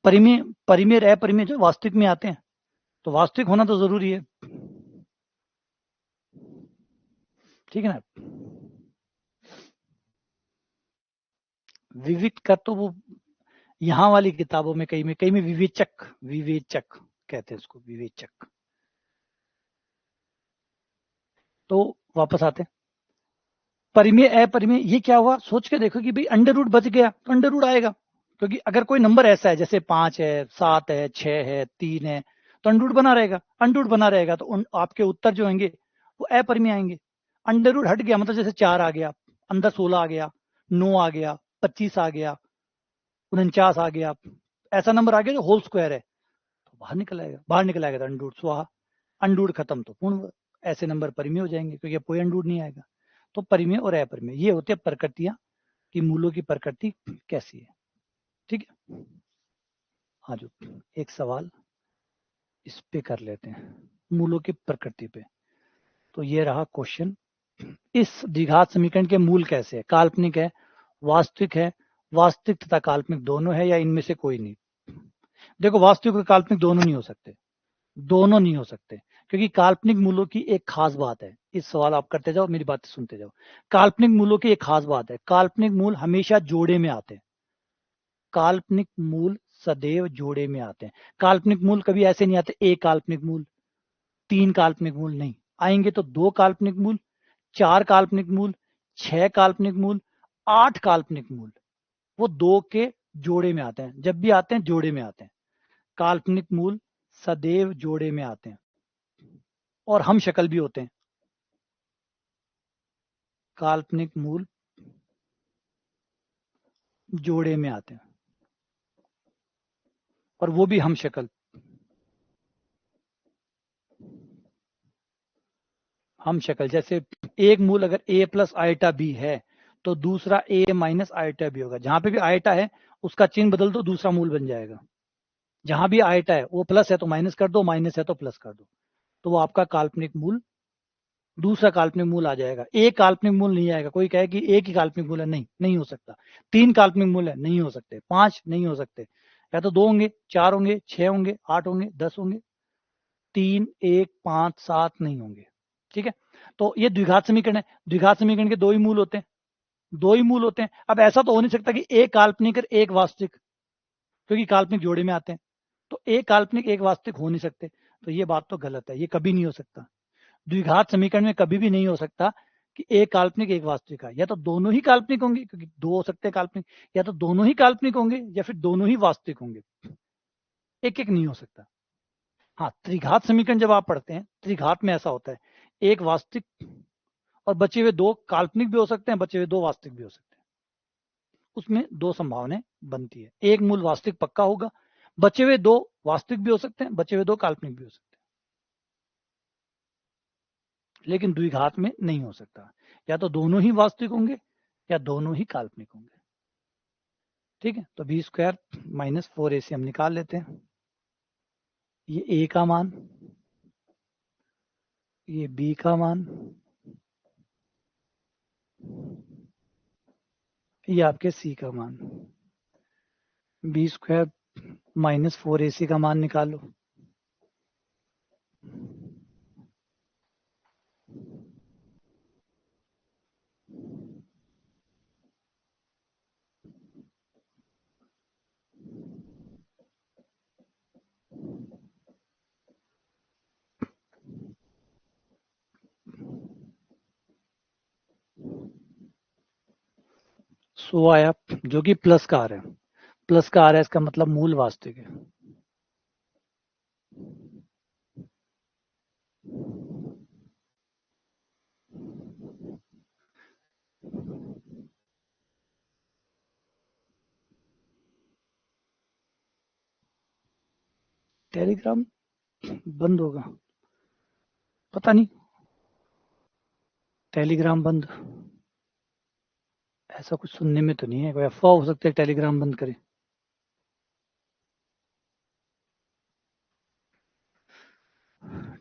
परिमेय परिमेय अपरिमेय जो वास्तविक में आते हैं, तो वास्तविक होना तो जरूरी है, ठीक है ना। विविध का तो वो यहाँ वाली किताबों में कई में विवेचक विवेचक कहते हैं उसको, विवेचक। तो वापस आते हैं, परिमेय अपरिमेय ये क्या हुआ, सोच के देखो कि भाई अंडर रूट बच गया तो अंडर रूट आएगा, क्योंकि अगर कोई नंबर ऐसा है जैसे 5 है, 7 है, 6 है, 3 है, तो अंडर रूट बना रहेगा, अंडर रूट बना रहेगा तो आपके उत्तर जो होंगे वो अपरिमेय आएंगे। अंडर रूट हट गया मतलब जैसे 4 आ गया, अंदर 16 आ गया, 9 आ गया, 25 आ गया, 49 आ गया, ऐसा नंबर आ गया जो होल स्क्वायर है, तो बाहर निकल आएगा तो अंडर रूट स्वाहा, अंडर रूट खत्म तो पूर्ण, ऐसे नंबर परिमेय हो जाएंगे क्योंकि अब कोई अंडर रूट नहीं आएगा। तो परिमेय और अपरिमेय ये होती है प्रकृतियां कि मूलों की प्रकृति कैसी है, ठीक है। हाँ जो एक सवाल इस पे कर लेते हैं, मूलों की प्रकृति पे। तो ये रहा क्वेश्चन, इस द्विघात समीकरण के मूल कैसे है, काल्पनिक है, वास्तविक है, वास्तविक तथा काल्पनिक दोनों है या इनमें से कोई नहीं। देखो वास्तविक और काल्पनिक दोनों नहीं हो सकते, दोनों नहीं हो सकते, क्योंकि काल्पनिक मूलों की एक खास बात है, इस सवाल आप करते जाओ मेरी बातें सुनते जाओ। काल्पनिक मूलों की एक खास बात है, काल्पनिक मूल हमेशा जोड़े में आते हैं, काल्पनिक मूल सदैव जोड़े में आते हैं। काल्पनिक मूल कभी ऐसे नहीं आते एक काल्पनिक मूल, 3 काल्पनिक मूल, नहीं आएंगे तो 2 काल्पनिक मूल, 4 काल्पनिक मूल, 6 काल्पनिक मूल, 8 काल्पनिक मूल, वो 2 के जोड़े में आते हैं, जब भी आते हैं जोड़े में आते हैं। काल्पनिक मूल सदैव जोड़े में आते हैं और हम शक्ल भी होते हैं। काल्पनिक मूल जोड़े में आते हैं और वो भी हम शक्ल, हम शक्ल जैसे एक मूल अगर a प्लस आइटा बी है तो दूसरा a माइनस आइटा बी होगा, जहां पे भी आइटा है उसका चिन्ह बदल दो दूसरा मूल बन जाएगा, जहां भी आइटा है वो प्लस है तो माइनस कर दो, माइनस है तो प्लस कर दो, तो वो आपका काल्पनिक मूल, दूसरा काल्पनिक मूल आ जाएगा। एक काल्पनिक मूल नहीं आएगा, कोई कहे कि एक ही काल्पनिक मूल है, नहीं नहीं हो सकता। 3 काल्पनिक मूल है, नहीं हो सकते। 5 नहीं हो सकते, या तो 2 होंगे, 4 होंगे, 6 होंगे, 8 होंगे, 10 होंगे, 3 1 5 7 नहीं होंगे, ठीक है। तो ये द्विघात समीकरण है, द्विघात समीकरण के 2 ही मूल होते हैं, 2 ही मूल होते हैं। अब ऐसा तो हो नहीं सकता कि एक काल्पनिक और एक वास्तविक, क्योंकि काल्पनिक जोड़े में आते हैं, तो एक काल्पनिक एक वास्तविक हो नहीं सकते, तो ये बात तो गलत है, ये कभी नहीं हो सकता। द्विघात समीकरण में कभी भी नहीं हो सकता कि एक काल्पनिक एक वास्तविक है, या तो दोनों ही काल्पनिक होंगे, क्योंकि 2 हो सकते हैं काल्पनिक, या तो दोनों ही काल्पनिक होंगे या फिर दोनों ही वास्तविक होंगे, एक एक नहीं हो सकता। हाँ त्रिघात समीकरण जब आप पढ़ते हैं, त्रिघात में ऐसा होता है, एक वास्तविक और बचे हुए 2 काल्पनिक भी हो सकते हैं, बचे हुए 2 वास्तविक भी हो सकते हैं, उसमें 2 संभावनाएं बनती है, एक मूल वास्तविक पक्का होगा, बचे हुए 2 वास्तविक भी हो सकते हैं, बचे हुए 2 काल्पनिक भी हो सकते हैं, लेकिन द्विघात में नहीं हो सकता, या तो दोनों ही वास्तविक होंगे या दोनों ही काल्पनिक होंगे, ठीक है। तो बी स्क्वायर माइनस 4ac हम निकाल लेते हैं, ये a का मान, ये b का मान, ये आपके c का मान। बी स्क्वायर माइनस 4ac का मान निकालो, सो आया, जो कि प्लस का आ रहा है, प्लस का आ रहा है इसका मतलब मूल वास्तविक है। टेलीग्राम बंद होगा, पता नहीं, टेलीग्राम बंद, ऐसा कुछ सुनने में तो नहीं है, कोई अफवाह हो सकता है टेलीग्राम बंद करे।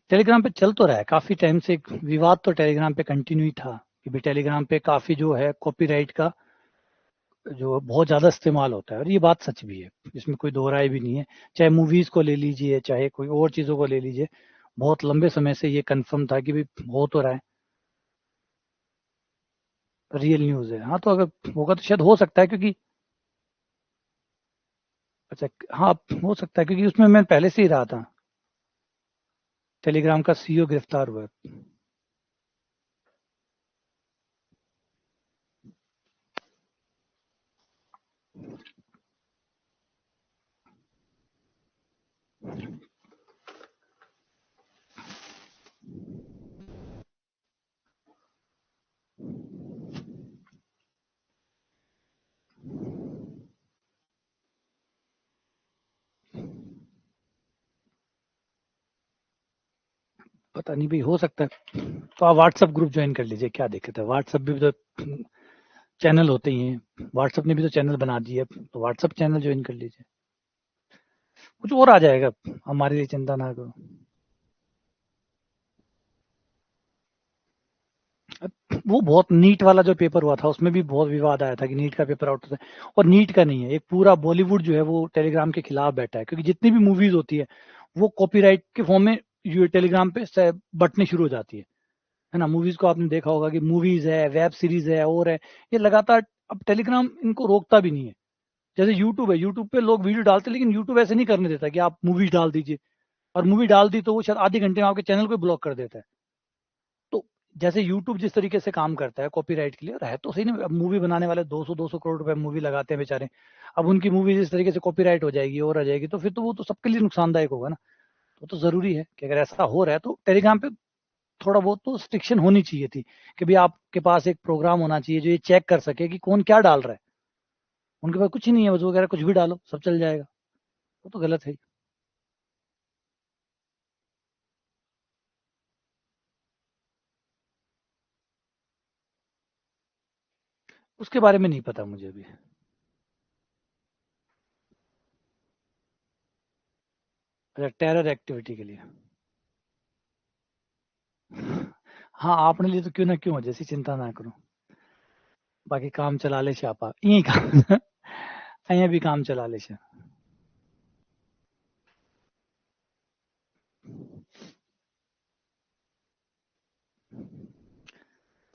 टेलीग्राम पे चल तो रहा है काफी टाइम से, एक विवाद तो टेलीग्राम पे कंटिन्यू ही था कि भाई टेलीग्राम पे काफी जो है कॉपीराइट का जो बहुत ज़्यादा इस्तेमाल होता है, और ये बात सच भी है, इसमें कोई दो राय भी नहीं है। चाहे मूवीज़ को ले लीजिए, चाहे कोई और चीज़ों को ले लीजिए, बहुत लंबे समय से ये कन्फर्म था कि भाई हो तो रहा है, रियल न्यूज़ है। हाँ, तो अगर होगा तो शायद हो सकता है, क्योंकि अच्छा, हाँ, हो सकता है क्योंकि उसमें मैं पहले से ही रहा था। टेलीग्राम का सीईओ गिरफ्तार हुआ है। पता नहीं भाई, हो सकता है। तो आप व्हाट्सएप ग्रुप ज्वाइन कर लीजिए, क्या दिक्कत है, व्हाट्सएप भी तो चैनल होते ही हैं, व्हाट्सएप ने भी तो चैनल बना दिए, तो व्हाट्सएप चैनल ज्वाइन कर लीजिए, कुछ और आ जाएगा, हमारे लिए चिंता ना करो। वो बहुत नीट वाला जो पेपर हुआ था, उसमें भी बहुत विवाद आया था कि नीट का पेपर आउट होता है, और नीट का नहीं है, एक पूरा बॉलीवुड जो है वो टेलीग्राम के खिलाफ बैठा है, क्योंकि जितनी भी मूवीज होती है वो कॉपीराइट के फॉर्म में ये टेलीग्राम पे बटने शुरू हो जाती है ना। मूवीज को आपने देखा होगा कि मूवीज है, वेब सीरीज है, और है, ये लगातार, अब टेलीग्राम इनको रोकता भी नहीं है। जैसे यूट्यूब है, यूट्यूब पे लोग वीडियो डालते हैं, लेकिन यूट्यूब ऐसे नहीं करने देता कि आप मूवीज डाल दीजिए, और मूवी डाल दी तो वो शायद आधे घंटे में आपके चैनल को ब्लॉक कर देता है। तो जैसे यूट्यूब जिस तरीके से काम करता है कॉपीराइट के लिए, और है तो सही नहीं, अब मूवी बनाने वाले 200-200 करोड़ रुपए मूवी लगाते हैं बेचारे, अब उनकी मूवी इस तरीके से कॉपीराइट हो जाएगी और आ जाएगी, तो फिर तो वो तो सबके लिए नुकसानदायक होगा ना। तो जरूरी है कि अगर ऐसा हो रहा है तो टेलीग्राम पे थोड़ा बहुत तो स्ट्रिक्शन होनी चाहिए थी, कि भाई आपके पास एक प्रोग्राम होना चाहिए जो ये चेक कर सके कि कौन क्या डाल रहा है। उनके पास कुछ ही नहीं है, बस वगैरह कुछ भी डालो सब चल जाएगा, वो तो गलत है। उसके बारे में नहीं पता मुझे अभी। अच्छा, टेरर एक्टिविटी के लिए। हाँ, आपने लिए तो क्यों ना क्यों हो, जैसी चिंता ना करो, बाकी काम चला ले छापा यही काम અહીંયા भी काम चला ले छे।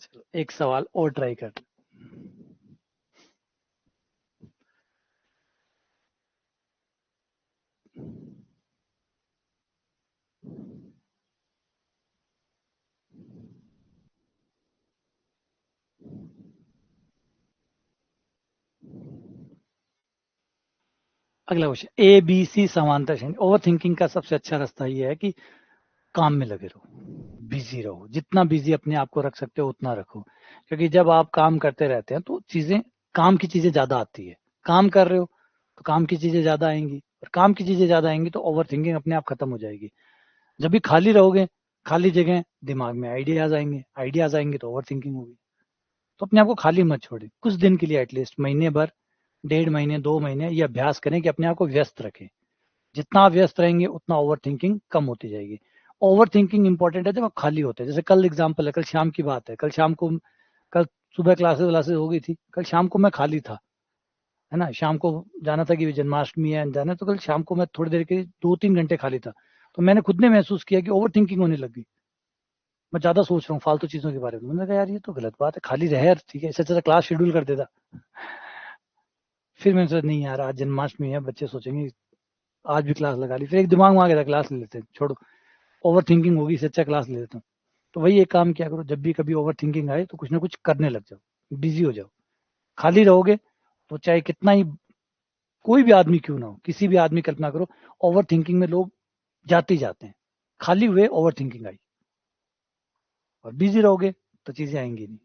चलो एक सवाल और ट्राई कर। अगला क्वेश्चन, ए बी सी समांतर श्रेणी। ओवर थिंकिंग का सबसे अच्छा रास्ता ये है कि काम में लगे रहो, बिजी रहो, जितना बिजी अपने आप को रख सकते हो उतना रखो, क्योंकि जब आप काम करते रहते हैं तो चीजें, काम की चीजें ज्यादा आती है। काम कर रहे हो तो काम की चीजें ज्यादा आएंगी, और काम की चीजें ज्यादा आएंगी तो ओवर थिंकिंग अपने आप खत्म हो जाएगी। जब भी खाली रहोगे, खाली जगह, दिमाग में आइडियाज आएंगे, आइडियाज आएंगे तो ओवर थिंकिंग होगी। तो अपने आप को खाली मत छोड़े, कुछ दिन के लिए एटलीस्ट, महीने भर, 1.5 महीने, 2 महीने ये अभ्यास करें कि अपने आप को व्यस्त रखें। जितना आप व्यस्त रहेंगे उतना ओवर थिंकिंग कम होती जाएगी। ओवर थिंकिंग इंपॉर्टेंट है जब आप खाली होते हैं, जैसे कल एग्जाम्पल है, कल शाम की बात है, कल शाम को, कल सुबह क्लासेस व्लासेस हो गई थी, कल शाम को मैं खाली था, है ना, शाम को जाना था कि जन्माष्टमी है जाना है, तो कल शाम को मैं थोड़ी देर के 2-3 घंटे खाली था, तो मैंने खुद ने महसूस किया कि ओवर थिंकिंग होने लगी। मैं ज्यादा सोच रहा हूँ फालतू चीजों के बारे में, मैंने कहा यार ये तो गलत बात है, खाली रहे यार, ठीक है, इससे अच्छा क्लास शेड्यूल कर देता। फिर मैंने सोचा नहीं यार, आज जन्माष्टमी है, बच्चे सोचेंगे, आज भी क्लास लगा ली, फिर एक दिमाग में आ गया था क्लास ले लेते हैं, छोड़ो, ओवर थिंकिंग होगी, इससे अच्छा क्लास ले लेता हूँ। तो वही एक काम किया करो, जब भी कभी ओवर थिंकिंग आए तो कुछ ना कुछ करने लग जाओ, बिजी हो जाओ। खाली रहोगे तो चाहे कितना ही, कोई भी आदमी क्यों ना हो, किसी भी आदमी, कल्पना करो, ओवर थिंकिंग में लोग जाते ही जाते हैं, खाली हुए ओवर थिंकिंग आई, और बिजी रहोगे तो चीजें आएंगी नहीं।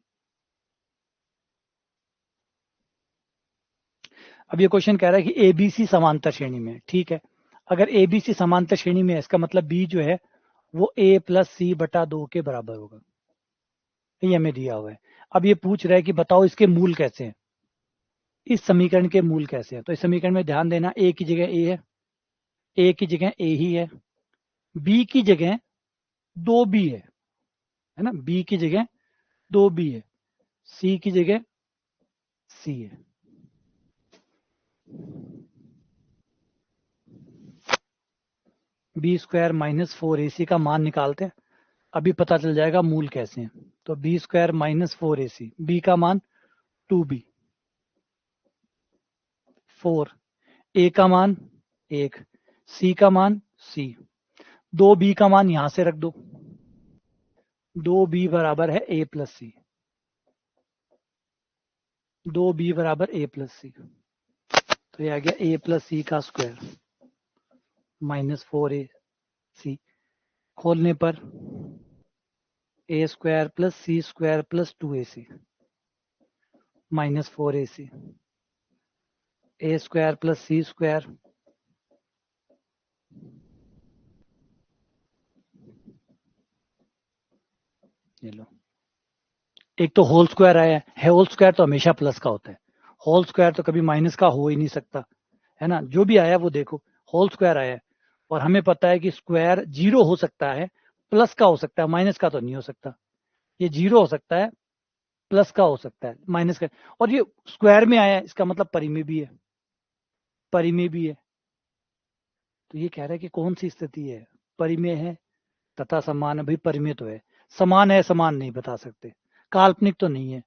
अब ये क्वेश्चन कह रहा है कि एबीसी समांतर श्रेणी में है, ठीक है। अगर एबीसी समांतर श्रेणी में है, इसका मतलब बी जो है वो ए प्लस सी बटा 2 के बराबर होगा, ये हमें दिया हुआ है। अब ये पूछ रहा है कि बताओ इसके मूल कैसे हैं, इस समीकरण के मूल कैसे हैं। तो इस समीकरण में ध्यान देना, ए की जगह ए है, ए की जगह ए ही है, बी की जगह 2 बी है ना, बी की जगह 2 बी है, सी की जगह सी है। बी स्क्वायर माइनस 4ac का मान निकालते हैं, अभी पता चल जाएगा मूल कैसे हैं। तो B square minus 4ac, B का मान 2b, 4, ए का मान 1, सी का मान c, 2b का मान यहां से रख दो, 2b बराबर है a प्लस सी, 2b बराबर a प्लस सी। तो ये आ गया a प्लस सी का स्क्वायर माइनस 4ac, खोलने पर a square plus C square plus 2ac minus 4ac, a square plus C square ये लो, एक तो होल स्क्वायर आया है, होल स्क्वायर तो हमेशा प्लस का होता है, होल स्क्वायर तो कभी माइनस का हो ही नहीं सकता, है ना। जो भी आया वो देखो होल स्क्वायर आया है, और हमें पता है कि स्क्वायर 0 हो सकता है, प्लस का हो सकता है, माइनस का तो नहीं हो सकता। ये 0 हो सकता है, प्लस का हो सकता है, माइनस का, और ये स्क्वायर में आया है, इसका मतलब परिमेय भी है, परिमेय भी है। तो ये कह रहा है कि कौन सी स्थिति है, परिमेय है तथा समान है। भाई परिमेय तो है, समान है समान नहीं बता सकते, काल्पनिक तो नहीं है,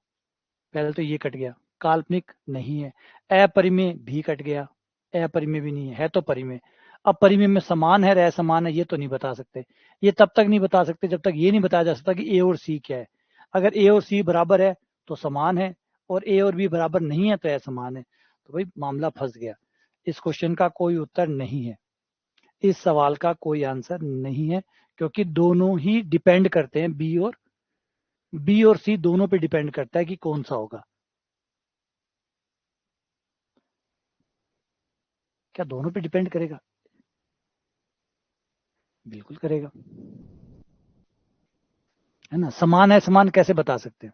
पहले तो ये कट गया, काल्पनिक नहीं है, अपरिमेय भी कट गया, अपरिमेय भी नहीं है तो परिमेय। अब परिमेय में समान है या असमान है ये तो नहीं बता सकते, ये तब तक नहीं बता सकते जब तक ये नहीं बताया जा सकता कि ए और सी क्या है। अगर ए और सी बराबर है तो समान है, और ए और बी बराबर नहीं है तो असमान है। तो भाई मामला फंस गया, इस क्वेश्चन का कोई उत्तर नहीं है, इस सवाल का कोई आंसर नहीं है, क्योंकि दोनों ही डिपेंड करते हैं, बी और सी दोनों पे डिपेंड करता है कि कौन सा होगा। क्या दोनों पे डिपेंड करेगा? बिल्कुल करेगा, है ना। समान है समान कैसे बता सकते हैं?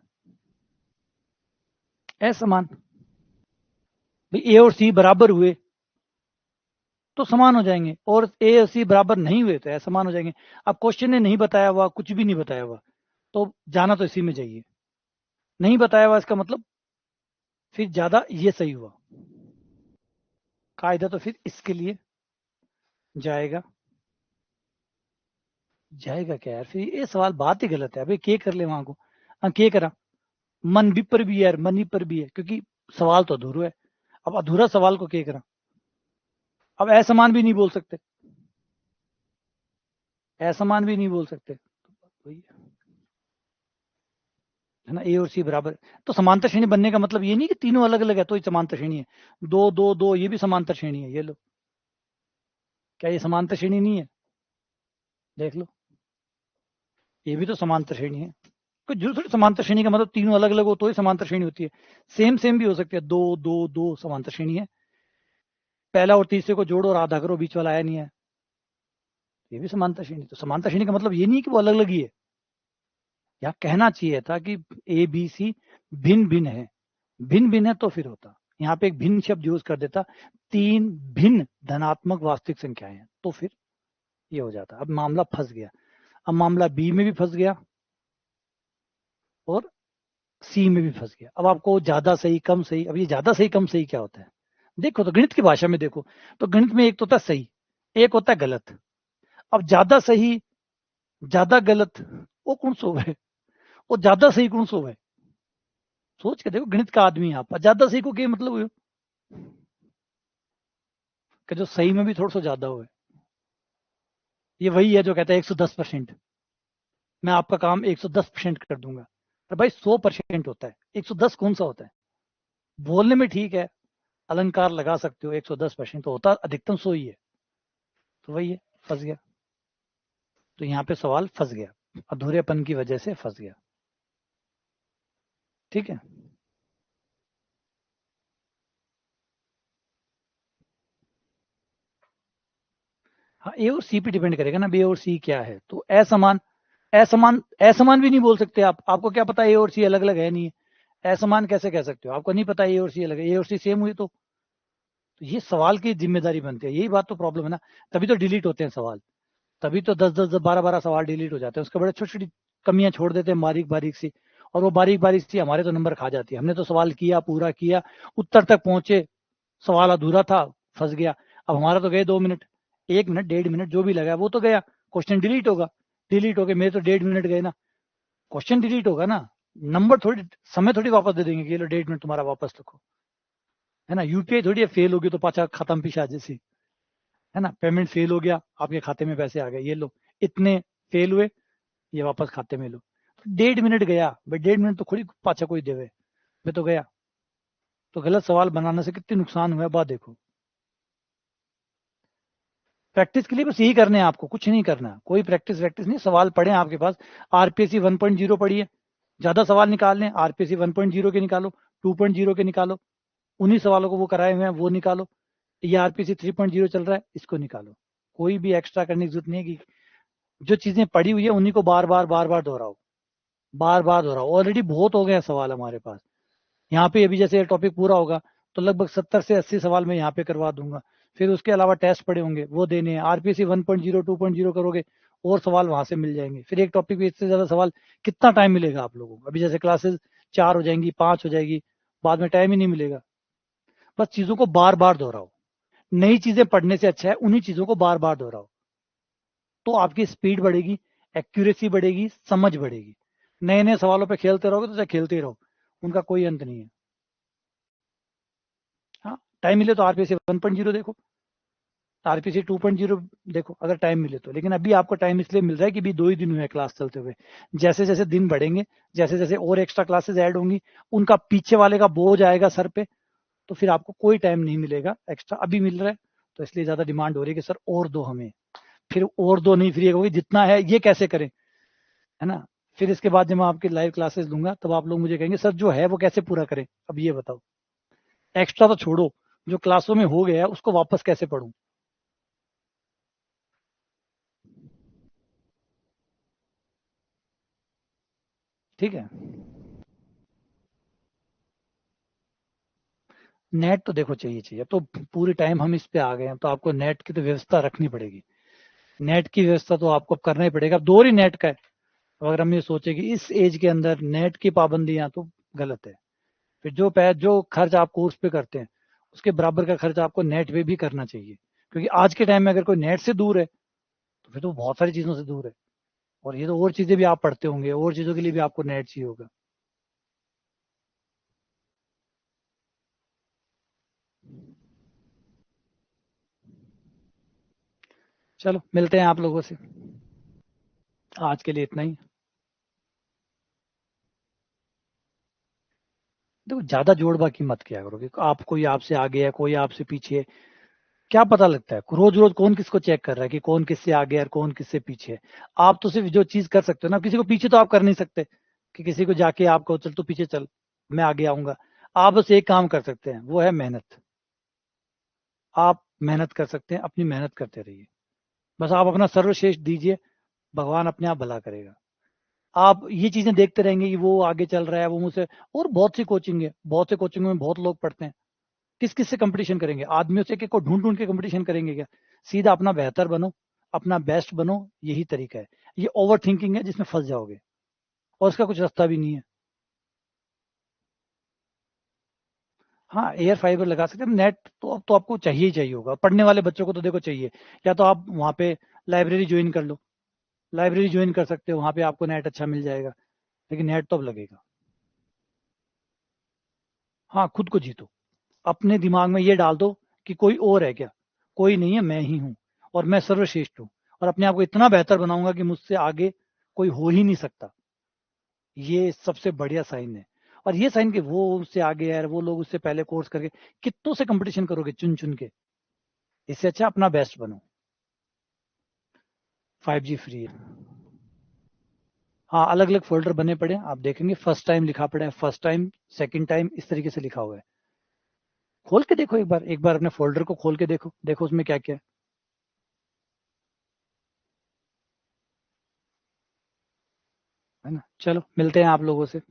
असमान, भाई ए और सी बराबर हुए तो समान हो जाएंगे, और ए और सी बराबर नहीं हुए तो असमान हो जाएंगे। अब क्वेश्चन ने नहीं बताया हुआ, कुछ भी नहीं बताया हुआ, तो जाना तो इसी में चाहिए, नहीं बताया हुआ इसका मतलब फिर ज्यादा ये सही हुआ, कायदा तो फिर इसके लिए जाएगा, जाएगा क्या यार, फिर ये सवाल बात ही गलत है। अभी के कर ले वहां को, हाँ के करा, मन भी पर भी है यार, मन ही पर भी है, क्योंकि सवाल तो अधूरा है। अब अधूरा सवाल को के करा, अब असमान भी नहीं बोल सकते, असमान भी नहीं बोल सकते, वही है ना। ए और सी बराबर, तो समांतर श्रेणी बनने का मतलब ये नहीं कि तीनों अलग अलग है तो ही समांतर श्रेणी है, दो दो दो ये भी समांतर श्रेणी है, ये लो, क्या ये समांतर श्रेणी नहीं है? देख लो, ये भी तो समांतर श्रेणी है। कोई जरूर थोड़ी समांतर श्रेणी का मतलब तीनों अलग अलग हो तो ही समांतर श्रेणी होती है, सेम सेम भी हो सकती है, दो दो दो समांतर श्रेणी है, पहला और तीसरे को जोड़ो और आधा करो, बीच वाला आया नहीं है, ये भी समांतर श्रेणी। तो समांतर श्रेणी का मतलब ये नहीं कि वो अलग अलग ही है, यहाँ कहना चाहिए था कि ए बी सी भिन्न भिन्न है, भिन्न भिन्न है तो फिर होता, यहाँ पे एक भिन्न शब्द यूज कर देता, तीन भिन्न धनात्मक वास्तविक संख्याएं हैं तो फिर ये हो जाता। अब मामला फंस गया, अब मामला बी में भी फंस गया और सी में भी फंस गया। अब आपको ज्यादा सही कम सही, अब ये ज्यादा सही कम सही क्या होता है? देखो तो गणित की भाषा में देखो, तो गणित में एक तो होता है सही, एक होता है गलत। अब ज्यादा सही ज्यादा गलत वो कौन सा है, वो ज्यादा सही कौन सा है? सोच के देखो, गणित का आदमी आप, ज्यादा सही को क्या मतलब हुआ कि जो सही में भी थोड़ा सा ज्यादा हुआ, ये वही है जो कहता है 110%, मैं आपका काम 110% कर दूंगा। पर भाई 100% होता है, 110 कौन सा होता है? बोलने में ठीक है, अलंकार लगा सकते हो, 110% तो होता अधिकतम 100 ही है, तो वही है, फंस गया। तो यहाँ पे सवाल फंस गया, अधूरेपन की वजह से फंस गया, ठीक है। हाँ, ए और सी पे डिपेंड करेगा ना, बी और सी क्या है, तो असमान, असमान असमान भी नहीं बोल सकते आप, आपको क्या पता ए और सी अलग अलग है नहीं है, असमान कैसे कह सकते हो, आपको नहीं पता ए और सी अलग है, ए और सी सेम हुई तो ये सवाल की जिम्मेदारी बनती है, यही बात तो प्रॉब्लम है ना, तभी तो डिलीट होते हैं सवाल, तभी तो 10 10 12 12 सवाल डिलीट हो जाते हैं, उसके बड़े छोटी छोटी कमियां छोड़ देते हैं बारीक बारीक सी, और वो बारीक बारीक सी हमारे तो नंबर खा जाती है, हमने तो सवाल किया पूरा किया, उत्तर तक पहुंचे, सवाल अधूरा था, फंस गया। अब हमारा तो गए 2 मिनट, 1 मिनट 1.5 मिनट जो भी लगा वो तो गया, क्वेश्चन डिलीट होगा, डिलीट हो गए, मेरे तो 1.5 मिनट गए ना, क्वेश्चन डिलीट होगा ना, नंबर थोड़ी, समय थोड़ी वापस दे देंगे कि ये लो 1.5 मिनट तुम्हारा वापस रखो, है ना। यूपीआई थोड़ी फेल होगी तो पाछा खत्म पीछा जैसी, है ना। पेमेंट फेल हो गया, आपके खाते में पैसे आ गए, ये लो इतने फेल हुए, ये वापस खाते में लो। 1.5 मिनट गया भाई, 1.5 मिनट तो थोड़ी पाछा कोई देवे, मैं तो गया। तो गलत सवाल बनाने से कितनी नुकसान हुआ है बात देखो। प्रैक्टिस के लिए बस यही करने हैं आपको, कुछ नहीं करना, कोई प्रैक्टिस वैक्टिस नहीं, सवाल पढ़े आपके पास, आरपीएससी 1.0 पढ़िए, ज्यादा सवाल निकाल लें, आरपीएससी 1.0 के निकालो, 2.0 के निकालो, उन्हीं सवालों को वो कराए हुए हैं वो निकालो, ये आरपीएससी 3.0 चल रहा है इसको निकालो। कोई भी एक्स्ट्रा करने की जरूरत नहीं है कि जो चीजें पड़ी हुई है उन्हीं को बार बार दोहराओ, बार बार दोहराओ, ऑलरेडी बहुत हो गए हैं सवाल हमारे पास। यहाँ पे अभी जैसे टॉपिक पूरा होगा तो लगभग 70 से 80 सवाल मैं यहाँ पे करवा दूंगा, फिर उसके अलावा टेस्ट पड़े होंगे वो देने हैं, आरपीसी 1.0 2.0 करोगे और सवाल वहां से मिल जाएंगे, फिर एक टॉपिक पे इससे ज्यादा सवाल कितना टाइम मिलेगा आप लोगों को। अभी जैसे क्लासेस 4 हो जाएंगी 5 हो जाएगी, बाद में टाइम ही नहीं मिलेगा। बस चीजों को बार बार दोहराओ, नई चीजें पढ़ने से अच्छा है उन्हीं चीजों को बार बार दोहराओ, तो आपकी स्पीड बढ़ेगी, एक्यूरेसी बढ़ेगी, समझ बढ़ेगी। नए नए सवालों पे खेलते रहोगे तो चाहे खेलते ही रहो, उनका कोई अंत नहीं है। हाँ, टाइम मिले तो आरपीसी 1.0 देखो, आरपीसी 2.0 देखो अगर टाइम मिले तो, लेकिन अभी आपको टाइम इसलिए मिल रहा है कि भी 2 ही दिन हुए हैं क्लास चलते हुए। जैसे जैसे दिन बढ़ेंगे, जैसे जैसे और एक्स्ट्रा क्लासेस ऐड होंगी, उनका पीछे वाले का बोझ आएगा सर पे, तो फिर आपको कोई टाइम नहीं मिलेगा एक्स्ट्रा, अभी मिल रहा है तो इसलिए ज्यादा डिमांड हो रही है कि सर और दो हमें, फिर और दो नहीं, फिर ये होगी जितना है ये कैसे करें, है ना। फिर इसके बाद जब मैं आपकी लाइव क्लासेस लूंगा तब आप लोग मुझे कहेंगे सर जो है वो कैसे पूरा करें, अब ये बताओ, एक्स्ट्रा तो छोड़ो, जो क्लासों में हो गया उसको वापस कैसे पढ़ूं। ठीक है, नेट तो देखो चाहिए चाहिए, अब तो पूरे टाइम हम इस पे आ गए हैं तो आपको नेट की तो व्यवस्था रखनी पड़ेगी, नेट की व्यवस्था तो आपको करना ही पड़ेगा। अब दौर ही नेट का है, अगर हम ये सोचे कि इस एज के अंदर नेट की पाबंदियां, तो गलत है। फिर जो खर्च आप कोर्स पे करते हैं उसके बराबर का खर्च आपको नेट पे भी करना चाहिए, क्योंकि आज के टाइम में अगर कोई नेट से दूर है तो फिर तो बहुत सारी चीजों से दूर है, और ये तो और चीजें भी आप पढ़ते होंगे, और चीजों के लिए भी आपको नेट चाहिए होगा। चलो मिलते हैं आप लोगों से, आज के लिए इतना ही। देखो ज्यादा जोड़ बाकी मत किया करो कि आप, कोई आपसे आगे है कोई आपसे पीछे है, क्या पता लगता है रोज रोज कौन किसको चेक कर रहा है कि कौन किससे आगे है और कौन किससे पीछे है। आप तो सिर्फ जो चीज कर सकते हो ना, किसी को पीछे तो आप कर नहीं सकते कि किसी को जाके आप कहो चल तू पीछे चल मैं आगे आऊंगा। आप बस एक काम कर सकते हैं, वो है मेहनत। आप मेहनत कर सकते हैं, अपनी मेहनत करते रहिए, बस आप अपना सर्वश्रेष्ठ दीजिए, भगवान अपने आप भला करेगा। आप ये चीजें देखते रहेंगे कि वो आगे चल रहा है वो मुझसे, और बहुत सी कोचिंग है, बहुत से कोचिंग में बहुत लोग पढ़ते हैं, किस किस से कंपटीशन करेंगे, आदमियों से को ढूंढ ढूंढ के कंपटीशन करेंगे क्या। सीधा अपना बेहतर बनो, अपना बेस्ट बनो, यही तरीका है। ये ओवर थिंकिंग है जिसमें फंस जाओगे, और इसका कुछ रास्ता भी नहीं है। हाँ एयर फाइबर लगा सकते हैं, नेट तो अब तो आपको चाहिए ही चाहिए होगा, पढ़ने वाले बच्चों को तो देखो चाहिए, या तो आप वहाँ पे लाइब्रेरी ज्वाइन कर लो, लाइब्रेरी ज्वाइन कर सकते हो, वहाँ पे आपको नेट अच्छा मिल जाएगा, लेकिन नेट तो अब लगेगा। हाँ खुद को जीतो, अपने दिमाग में ये डाल दो कि कोई और है क्या, कोई नहीं है मैं ही हूँ, और मैं सर्वश्रेष्ठ हूँ, और अपने आप को इतना बेहतर बनाऊंगा कि मुझसे आगे कोई हो ही नहीं सकता। ये सबसे बढ़िया साइन है। और ये साइन कि वो उससे आगे है, वो लोग उससे पहले कोर्स करके, कितनों से कंपटीशन करोगे चुन चुन के, इससे अच्छा अपना बेस्ट बनो। 5G फ्री है। हाँ अलग अलग फोल्डर बने पड़े हैं, आप देखेंगे फर्स्ट टाइम लिखा पड़ा है, फर्स्ट टाइम सेकंड टाइम इस तरीके से लिखा हुआ है। खोल के देखो एक बार अपने फोल्डर को खोल के देखो, देखो उसमें क्या क्या है ना। चलो मिलते हैं आप लोगों से।